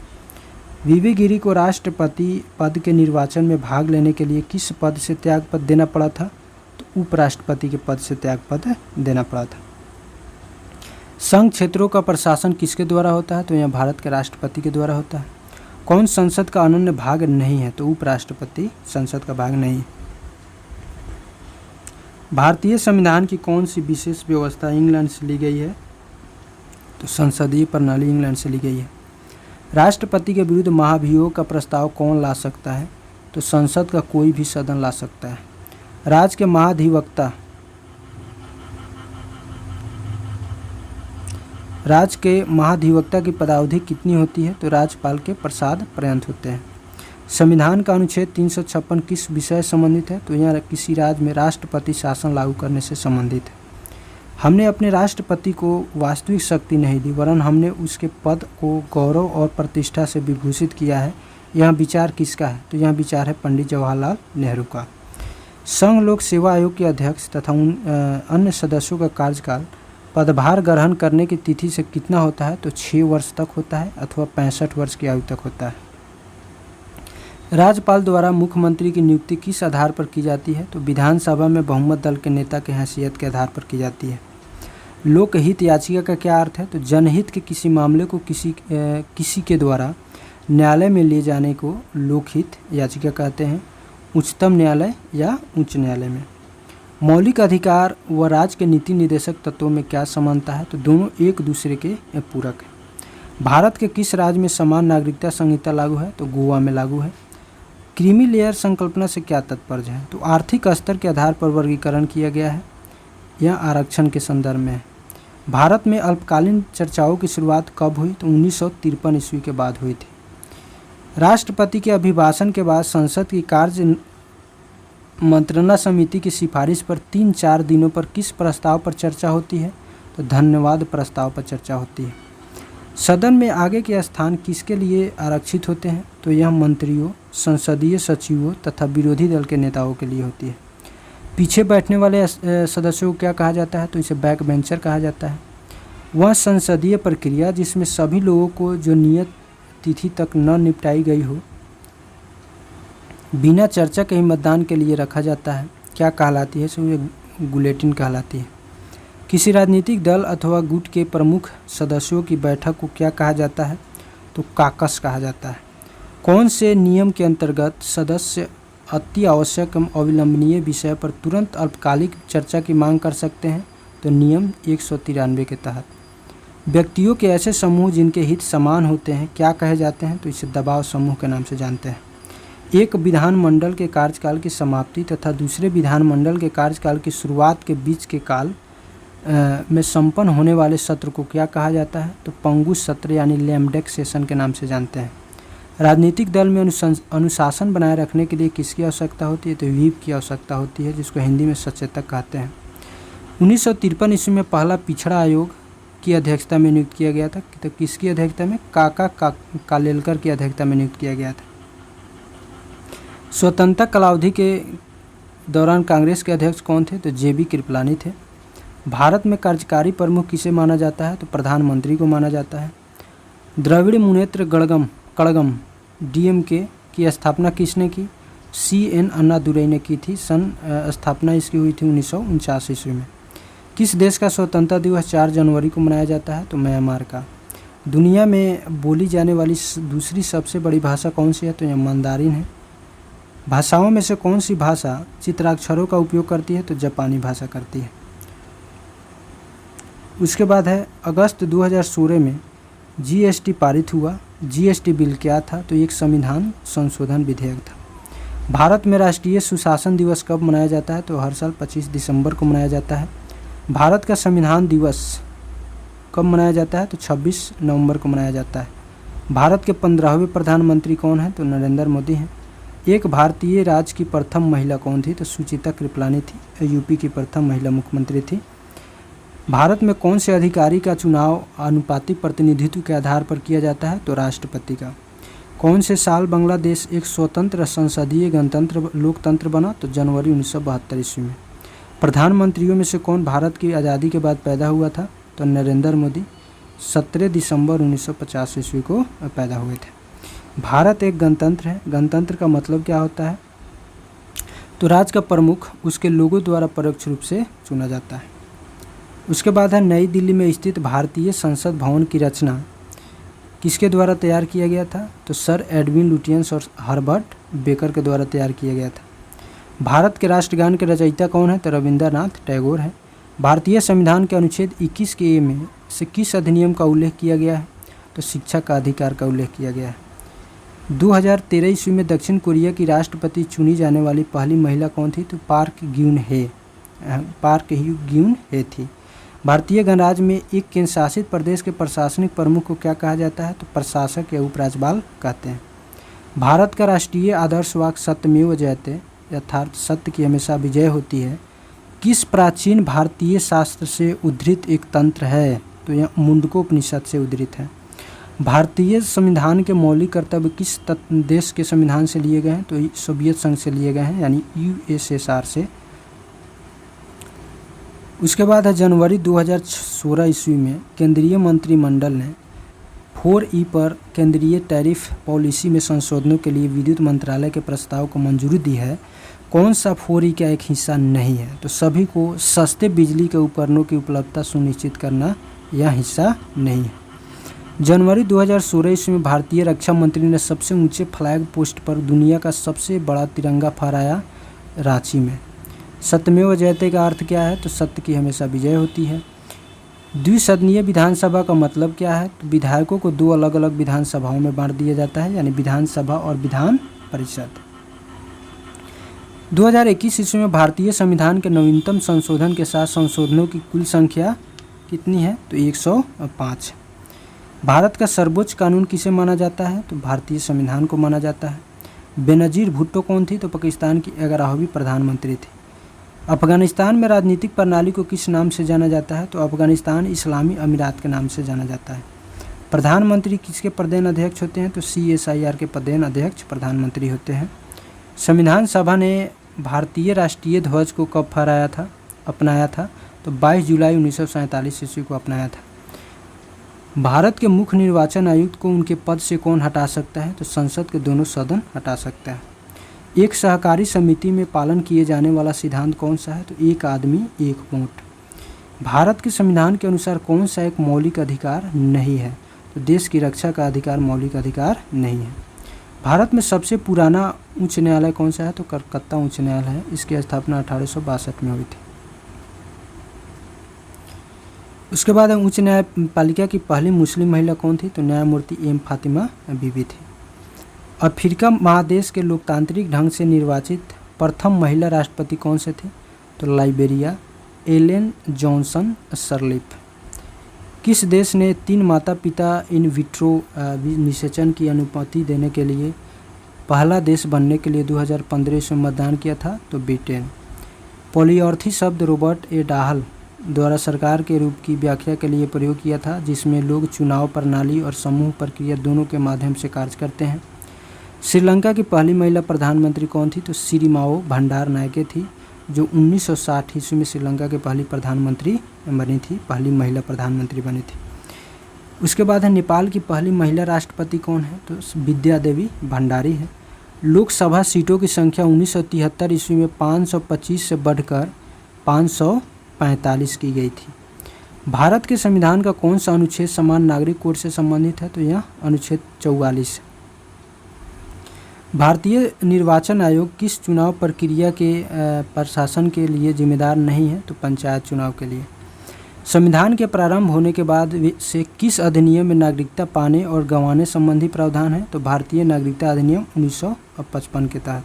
वीवी गिरी को राष्ट्रपति पद के निर्वाचन में भाग लेने के लिए किस पद से त्यागपत्र देना पड़ा था? तो उपराष्ट्रपति के पद से त्यागपत्र देना पड़ा था। संघ क्षेत्रों का प्रशासन किसके द्वारा होता है? तो यह भारत के राष्ट्रपति के द्वारा होता है। कौन संसद का अनन्य भाग नहीं है? तो उपराष्ट्रपति संसद का भाग नहीं है। भारतीय संविधान की कौन सी विशेष व्यवस्था इंग्लैंड से ली गई है? तो संसदीय प्रणाली इंग्लैंड से ली गई है। राष्ट्रपति के विरुद्ध महाभियोग का प्रस्ताव कौन ला सकता है? तो संसद का कोई भी सदन ला सकता है। राज्य के महाधिवक्ता राज्य के महाधिवक्ता की पदावधि कितनी होती है? तो राज्यपाल के प्रसाद पर्यंत होते हैं। संविधान का अनुच्छेद 356 किस विषय से संबंधित है? तो यहाँ किसी राज्य में राष्ट्रपति शासन लागू करने से संबंधित है। हमने अपने राष्ट्रपति को वास्तविक शक्ति नहीं दी, वरन हमने उसके पद को गौरव और प्रतिष्ठा से विभूषित किया है। यह विचार किसका है? तो यह विचार है पंडित जवाहरलाल नेहरू का। संघ लोक सेवा आयोग के अध्यक्ष तथा अन्य सदस्यों का कार्यकाल पदभार ग्रहण करने की तिथि से कितना होता है? तो 6 वर्ष तक होता है अथवा 65 वर्ष की आयु तक होता है। राज्यपाल द्वारा मुख्यमंत्री की नियुक्ति किस आधार पर की जाती है? तो विधानसभा में बहुमत दल के नेता की हैसियत के आधार पर की जाती है। लोकहित याचिका का क्या अर्थ है? तो जनहित के किसी मामले को किसी के द्वारा न्यायालय में ले जाने को लोकहित याचिका कहते हैं। उच्चतम न्यायालय या उच्च न्यायालय में। मौलिक अधिकार व राज्य के नीति निर्देशक तत्वों में क्या समानता है? तो दोनों एक दूसरे के पूरक है। भारत के किस राज्य में समान नागरिकता संहिता लागू है? तो गोवा में लागू है। क्रीमी लेयर संकल्पना से क्या तात्पर्य है? तो आर्थिक स्तर के आधार पर वर्गीकरण किया गया है। यह आरक्षण के संदर्भ में है। भारत में अल्पकालीन चर्चाओं की शुरुआत कब हुई? तो 1953 ईस्वी के बाद हुई थी। राष्ट्रपति के अभिभाषण के बाद संसद की कार्य मंत्रणा समिति की सिफारिश पर 3-4 दिनों पर किस प्रस्ताव पर चर्चा होती है? तो धन्यवाद प्रस्ताव पर चर्चा होती है। सदन में आगे के स्थान किसके लिए आरक्षित होते हैं? तो यह मंत्रियों, संसदीय सचिवों तथा विरोधी दल के नेताओं के लिए होती है। पीछे बैठने वाले सदस्यों को क्या कहा जाता है? तो इसे बैक बेंचर कहा जाता है। वह संसदीय प्रक्रिया जिसमें सभी लोगों को जो नियत तिथि तक न निपटाई गई हो बिना चर्चा के ही मतदान के लिए रखा जाता है, क्या कहलाती है? सो ये बुलेटिन कहलाती है। किसी राजनीतिक दल अथवा गुट के प्रमुख सदस्यों की बैठक को क्या कहा जाता है? तो काकस कहा जाता है। कौन से नियम के अंतर्गत सदस्य अति आवश्यक एवं अविलंबनीय विषय पर तुरंत अल्पकालिक चर्चा की मांग कर सकते हैं? तो नियम 193 के तहत। व्यक्तियों के ऐसे समूह जिनके हित समान होते हैं क्या कहे जाते हैं? तो इसे दबाव समूह के नाम से जानते हैं। एक विधानमंडल के कार्यकाल की समाप्ति तथा दूसरे विधानमंडल के कार्यकाल की शुरुआत के बीच के काल में संपन्न होने वाले सत्र को क्या कहा जाता है? तो पंगु सत्र यानी लैम्डेक सेशन के नाम से जानते हैं। राजनीतिक दल में अनुशासन बनाए रखने के लिए किसकी आवश्यकता होती है? तो व्हीप की आवश्यकता होती है, जिसको हिंदी में सचेतक कहते हैं। 1953 ईस्वी में पहला पिछड़ा आयोग की अध्यक्षता में नियुक्त किया गया था। तो किसकी अध्यक्षता में? कालेलकर की अध्यक्षता में नियुक्त किया गया था। स्वतंत्रता कालावधि के दौरान कांग्रेस के अध्यक्ष कौन थे? तो JB कृपलानी थे। भारत में कार्यकारी प्रमुख किसे माना जाता है? तो प्रधानमंत्री को माना जाता है। द्रविड़ मुनेत्र कड़गम DMK की स्थापना किसने की? CN अन्नादुरई ने की थी। स्थापना इसकी हुई थी 1949 ईस्वी में। किस देश का स्वतंत्रता दिवस 4 जनवरी को मनाया जाता है? तो म्यांमार का। दुनिया में बोली जाने वाली दूसरी सबसे बड़ी भाषा कौन सी है? तो यह मंदारिन है। भाषाओं में से कौन सी भाषा चित्राक्षरों का उपयोग करती है? तो जापानी भाषा करती है। उसके बाद है अगस्त 2016 में GST पारित हुआ। GST बिल क्या था? तो एक संविधान संशोधन विधेयक था। भारत में राष्ट्रीय सुशासन दिवस कब मनाया जाता है? तो हर साल 25 दिसंबर को मनाया जाता है। भारत का संविधान दिवस कब मनाया जाता है? तो 26 नवंबर को मनाया जाता है। भारत के 15वें प्रधानमंत्री कौन हैं? तो नरेंद्र मोदी हैं। एक भारतीय राज्य की प्रथम महिला कौन थी? तो सुचिता कृपलानी थी। यूपी की प्रथम महिला मुख्यमंत्री थी। भारत में कौन से अधिकारी का चुनाव अनुपातिक प्रतिनिधित्व के आधार पर किया जाता है? तो राष्ट्रपति का। कौन से साल बांग्लादेश एक स्वतंत्र संसदीय गणतंत्र लोकतंत्र बना? तो जनवरी 1972 ईस्वी में। प्रधानमंत्रियों में से कौन भारत की आज़ादी के बाद पैदा हुआ था? तो नरेंद्र मोदी 17 दिसंबर 1950 ईस्वी को पैदा हुए थे। भारत एक गणतंत्र है। गणतंत्र का मतलब क्या होता है? तो राज्य का प्रमुख उसके लोगों द्वारा परोक्ष रूप से चुना जाता है। उसके बाद है नई दिल्ली में स्थित भारतीय संसद भवन की रचना किसके द्वारा तैयार किया गया था? तो सर एडविन लुटियंस और हर्बर्ट बेकर के द्वारा तैयार किया गया था। भारत के राष्ट्रगान के रचयिता कौन है? तो रविंद्रनाथ टैगोर है। भारतीय संविधान के अनुच्छेद 21 के A में से किस अधिनियम का उल्लेख किया गया है? तो शिक्षा का अधिकार का उल्लेख किया गया है। 2013 ईस्वी में दक्षिण कोरिया की राष्ट्रपति चुनी जाने वाली पहली महिला कौन थी? तो पार्क ह्यू ग्यून हे थी। भारतीय गणराज्य में एक केंद्र शासित प्रदेश के प्रशासनिक प्रमुख को क्या कहा जाता है? तो प्रशासक या उपराज्यपाल कहते हैं। भारत का राष्ट्रीय आदर्श वाक्य सत्यमेव जयते अर्थात सत्य की हमेशा विजय होती है किस प्राचीन भारतीय शास्त्र से उद्धृत एक तंत्र है? तो यह मुंडकोपनिषद से उद्धृत है। भारतीय संविधान के मौलिक कर्तव्य किस देश के संविधान से लिए गए हैं? तो सोवियत संघ से लिए गए हैं, यानी यूएसएसआर से। उसके बाद है जनवरी 2016 ईस्वी में केंद्रीय मंत्रिमंडल ने 4E पर केंद्रीय टैरिफ पॉलिसी में संशोधनों के लिए विद्युत मंत्रालय के प्रस्ताव को मंजूरी दी है। कौन सा 4E का एक हिस्सा नहीं है? तो सभी को सस्ते बिजली के उपकरणों की उपलब्धता सुनिश्चित करना यह हिस्सा नहीं है। जनवरी 2016 ईस्वी में भारतीय रक्षा मंत्री ने सबसे ऊंचे फ्लैग पोस्ट पर दुनिया का सबसे बड़ा तिरंगा फहराया रांची में। सत्यमेव जयते का अर्थ क्या है? तो सत्य की हमेशा विजय होती है। द्विसदनीय विधानसभा का मतलब क्या है? तो विधायकों को दो अलग अलग विधानसभाओं में बांट दिया जाता है, यानी विधानसभा और विधान परिषद। 2021 ईस्वी में भारतीय संविधान के नवीनतम संशोधन के साथ संशोधनों की कुल संख्या कितनी है? तो 105। भारत का सर्वोच्च कानून किसे माना जाता है? तो भारतीय संविधान को माना जाता है। बेनज़ीर भुट्टो कौन थी? तो पाकिस्तान की 11वीं प्रधानमंत्री थी। अफगानिस्तान में राजनीतिक प्रणाली को किस नाम से जाना जाता है? तो अफगानिस्तान इस्लामी अमीरात के नाम से जाना जाता है। प्रधानमंत्री किसके प्रदेन अध्यक्ष होते हैं? तो CSIR के प्रदेन अध्यक्ष प्रधानमंत्री होते हैं। संविधान सभा ने भारतीय राष्ट्रीय ध्वज को कब अपनाया था? तो 22 जुलाई 1947 ईस्वी को अपनाया था। भारत के मुख्य निर्वाचन आयुक्त को उनके पद से कौन हटा सकता है? तो संसद के दोनों सदन हटा सकता है। एक सहकारी समिति में पालन किए जाने वाला सिद्धांत कौन सा है? तो एक आदमी एक वोट। भारत के संविधान के अनुसार कौन सा एक मौलिक अधिकार नहीं है? तो देश की रक्षा का अधिकार मौलिक अधिकार नहीं है। भारत में सबसे पुराना उच्च न्यायालय कौन सा है? तो कलकत्ता उच्च न्यायालय है। इसकी स्थापना 1862 में हुई थी। उसके बाद उच्च न्यायपालिका की पहली मुस्लिम महिला कौन थी? तो न्यायमूर्ति M फातिमा बीबी थी। अफ्रीका महादेश के लोकतांत्रिक ढंग से निर्वाचित प्रथम महिला राष्ट्रपति कौन से थे? तो लाइबेरिया एलेन जॉनसन सरलिफ। किस देश ने 3 माता पिता इन विट्रो निषेचन की अनुमति देने के लिए पहला देश बनने के लिए 2015 में मतदान किया था? तो ब्रिटेन। पॉलीऑर्थी शब्द रॉबर्ट ए डाहल द्वारा सरकार के रूप की व्याख्या के लिए प्रयोग किया था, जिसमें लोग चुनाव प्रणाली और समूह प्रक्रिया दोनों के माध्यम से कार्य करते हैं। श्रीलंका की पहली महिला प्रधानमंत्री कौन थी? तो सिरिमाओ भंडारनायके थी, जो 1960 ईस्वी में श्रीलंका के पहली प्रधानमंत्री बनी थी, पहली महिला प्रधानमंत्री बनी थी। उसके बाद है नेपाल की पहली महिला राष्ट्रपति कौन है? तो विद्या देवी भंडारी है। लोकसभा सीटों की संख्या 1973 ईस्वी में 525 से बढ़कर 545 की गई थी। भारत के संविधान का कौन सा अनुच्छेद समान नागरिक कोड से संबंधित है? तो यह अनुच्छेद 44। भारतीय निर्वाचन आयोग किस चुनाव प्रक्रिया के प्रशासन के लिए जिम्मेदार नहीं है? तो पंचायत चुनाव के लिए। संविधान के प्रारंभ होने के बाद से किस अधिनियम में नागरिकता पाने और गंवाने संबंधी प्रावधान है? तो भारतीय नागरिकता अधिनियम 1955 के तहत।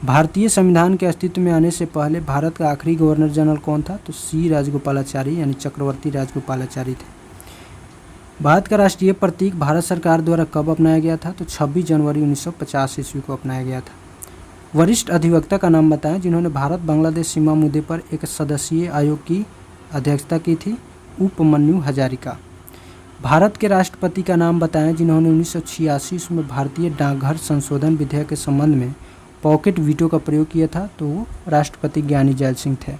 भारतीय संविधान के अस्तित्व में आने से पहले भारत का आखिरी गवर्नर जनरल कौन था? तो C राजगोपालाचारी, यानी चक्रवर्ती राजगोपालाचारी थे। भारत का राष्ट्रीय प्रतीक भारत सरकार द्वारा कब अपनाया गया था? तो 26 जनवरी 1950 ईस्वी को अपनाया गया था। वरिष्ठ अधिवक्ता का नाम बताएं जिन्होंने भारत बांग्लादेश सीमा मुद्दे पर एक सदस्यीय आयोग की अध्यक्षता की थी। उपमन्यु हजारिका। भारत के राष्ट्रपति का नाम बताएं जिन्होंने 1986 में भारतीय डाकघर संशोधन विधेयक के संबंध में पॉकेट वीटो का प्रयोग किया था। तो वो राष्ट्रपति ज्ञानी जैल सिंह थे।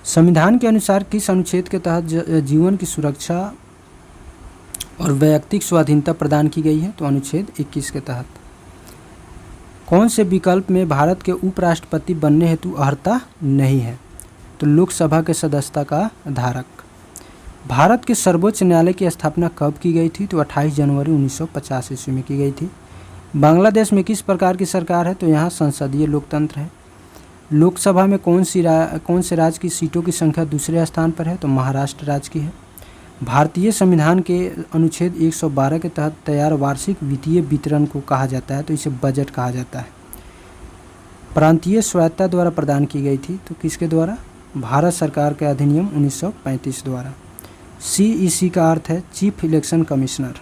संविधान के अनुसार किस अनुच्छेद के तहत जीवन की सुरक्षा और वैयक्तिक स्वाधीनता प्रदान की गई है? तो अनुच्छेद 21 के तहत। कौन से विकल्प में भारत के उपराष्ट्रपति बनने हेतु अर्हता नहीं है? तो लोकसभा के सदस्यता का धारक। भारत के सर्वोच्च न्यायालय की स्थापना कब की गई थी? तो 28 जनवरी 1950 ईस्वी में की गई थी। बांग्लादेश में किस प्रकार की सरकार है? तो यहाँ संसदीय लोकतंत्र है। लोकसभा में कौन से राज्य की सीटों की संख्या दूसरे स्थान पर है? तो महाराष्ट्र राज्य की है। भारतीय संविधान के अनुच्छेद 112 के तहत तैयार वार्षिक वित्तीय वितरण को कहा जाता है, तो इसे बजट कहा जाता है। प्रांतीय स्वायत्तता द्वारा प्रदान की गई थी, तो किसके द्वारा? भारत सरकार के अधिनियम 1935 द्वारा। CEC का अर्थ है चीफ इलेक्शन कमिश्नर।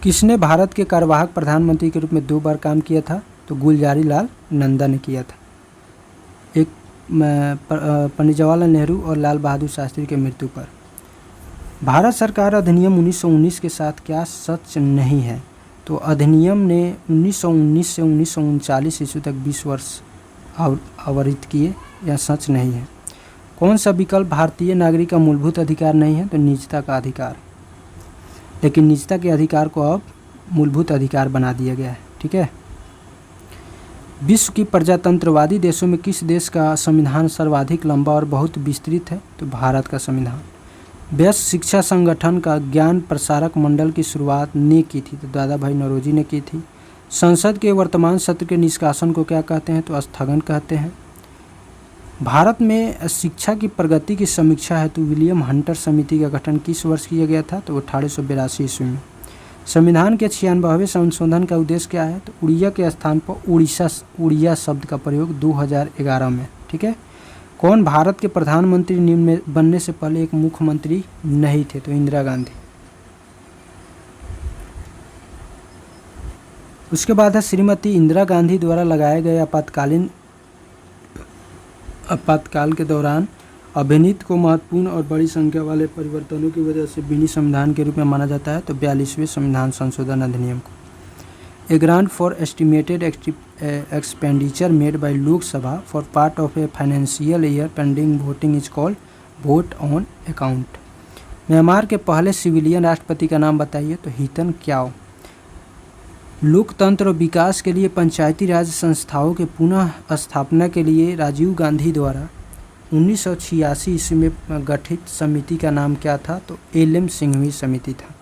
किसने भारत के कार्यवाहक प्रधानमंत्री के रूप में 2 बार काम किया था? तो गुलजारी लाल नंदा ने किया था। एक पंडित जवाहरलाल नेहरू और लाल बहादुर शास्त्री की मृत्यु पर। भारत सरकार अधिनियम 1919 के साथ क्या सच नहीं है? तो अधिनियम ने 1919 से 1939 ईस्वी तक 20 वर्ष आवरित किए, यह सच नहीं है। कौन सा विकल्प भारतीय नागरिक का मूलभूत अधिकार नहीं है? तो निजता का अधिकार। लेकिन निजता के अधिकार को अब मूलभूत अधिकार बना दिया गया है। ठीक है। विश्व की प्रजातंत्रवादी देशों में किस देश का संविधान सर्वाधिक लंबा और बहुत विस्तृत है? तो भारत का संविधान। व्यस्त शिक्षा संगठन का ज्ञान प्रसारक मंडल की शुरुआत ने की थी? तो दादा भाई नौरोजी ने की थी। संसद के वर्तमान सत्र के निष्कासन को क्या कहते हैं? तो स्थगन कहते हैं। भारत में शिक्षा की प्रगति की समीक्षा हेतु विलियम हंटर समिति का गठन किस वर्ष किया गया था? तो 1882 ईस्वी में। संविधान के 96वें संशोधन का उद्देश्य क्या है? तो उड़िया के स्थान पर उड़िया शब्द का प्रयोग 2011 में। ठीक है। कौन भारत के प्रधानमंत्री बनने से पहले एक मुख्यमंत्री नहीं थे? तो इंदिरा गांधी। उसके बाद है श्रीमती इंदिरा गांधी द्वारा लगाए गए आपातकाल के दौरान अभिनीत को महत्वपूर्ण और बड़ी संख्या वाले परिवर्तनों की वजह से मिनी संविधान के रूप में माना जाता है? तो 42वें संविधान संशोधन अधिनियम को। A grant for estimated expenditure made by Lok Sabha for part of a financial year pending voting is called vote on account. Myanmar के पहले सिविलियन राष्ट्रपति का नाम बताइए? तो हीतन क्याओ। लोकतंत्र और विकास के लिए पंचायती राज संस्थाओं के पुनः स्थापना के लिए राजीव गांधी द्वारा 1986 ईस्वी में गठित समिति का नाम क्या था? तो एल.एम. सिंघवी समिति था।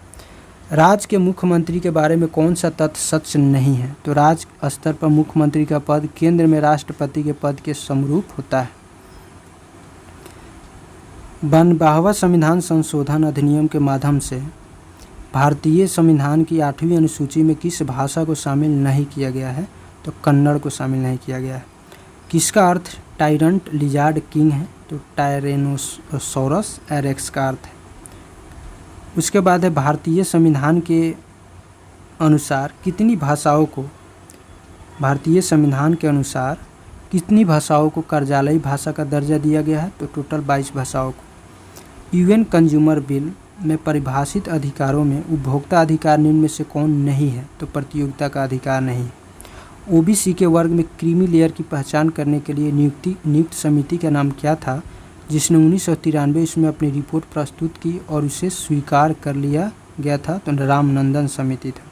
राज्य के मुख्यमंत्री के बारे में कौन सा तथ्य सच नहीं है? तो राज्य स्तर पर मुख्यमंत्री का पद केंद्र में राष्ट्रपति के पद के समरूप होता है। 92वां संविधान संशोधन अधिनियम के माध्यम से भारतीय संविधान की 8वीं अनुसूची में किस भाषा को शामिल नहीं किया गया है? तो कन्नड़ को शामिल नहीं किया गया है। किसका अर्थ टायरंट लिजार्ड किंग है? तो टायरेनोसोरस एरेक्स का अर्थ है। उसके बाद है भारतीय संविधान के अनुसार कितनी भाषाओं को कार्यालयी भाषा का दर्जा दिया गया है? तो टोटल 22 भाषाओं को। यूएन कंज्यूमर बिल में परिभाषित अधिकारों में उपभोक्ता अधिकार निम्न में से कौन नहीं है? तो प्रतियोगिता का अधिकार नहीं। ओबीसी के वर्ग में क्रीमी लेयर की पहचान करने के लिए नियुक्त समिति का नाम क्या था, जिसने 1993 ईस्वी में अपनी रिपोर्ट प्रस्तुत की और उसे स्वीकार कर लिया गया था? तो रामनंदन समिति था।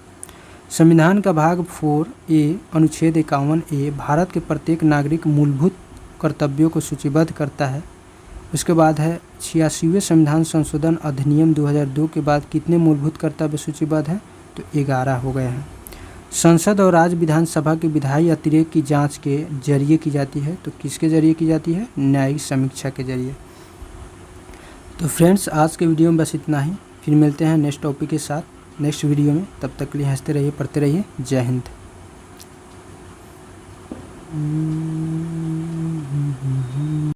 संविधान का भाग 4A अनुच्छेद 51A भारत के प्रत्येक नागरिक मूलभूत कर्तव्यों को सूचीबद्ध करता है। उसके बाद है 86वें संविधान संशोधन अधिनियम 2002 के बाद कितने मूलभूत कर्तव्य सूचीबद्ध हैं? तो 11 हो गए हैं। संसद और राज्य विधानसभा के विधायी अतिरेक की जांच के जरिए की जाती है? तो किसके जरिए की जाती है? न्यायिक समीक्षा के जरिए। तो फ्रेंड्स, आज के वीडियो में बस इतना ही। फिर मिलते हैं नेक्स्ट टॉपिक के साथ नेक्स्ट वीडियो में। तब तक के लिए हंसते रहिए, पढ़ते रहिए। जय हिंद।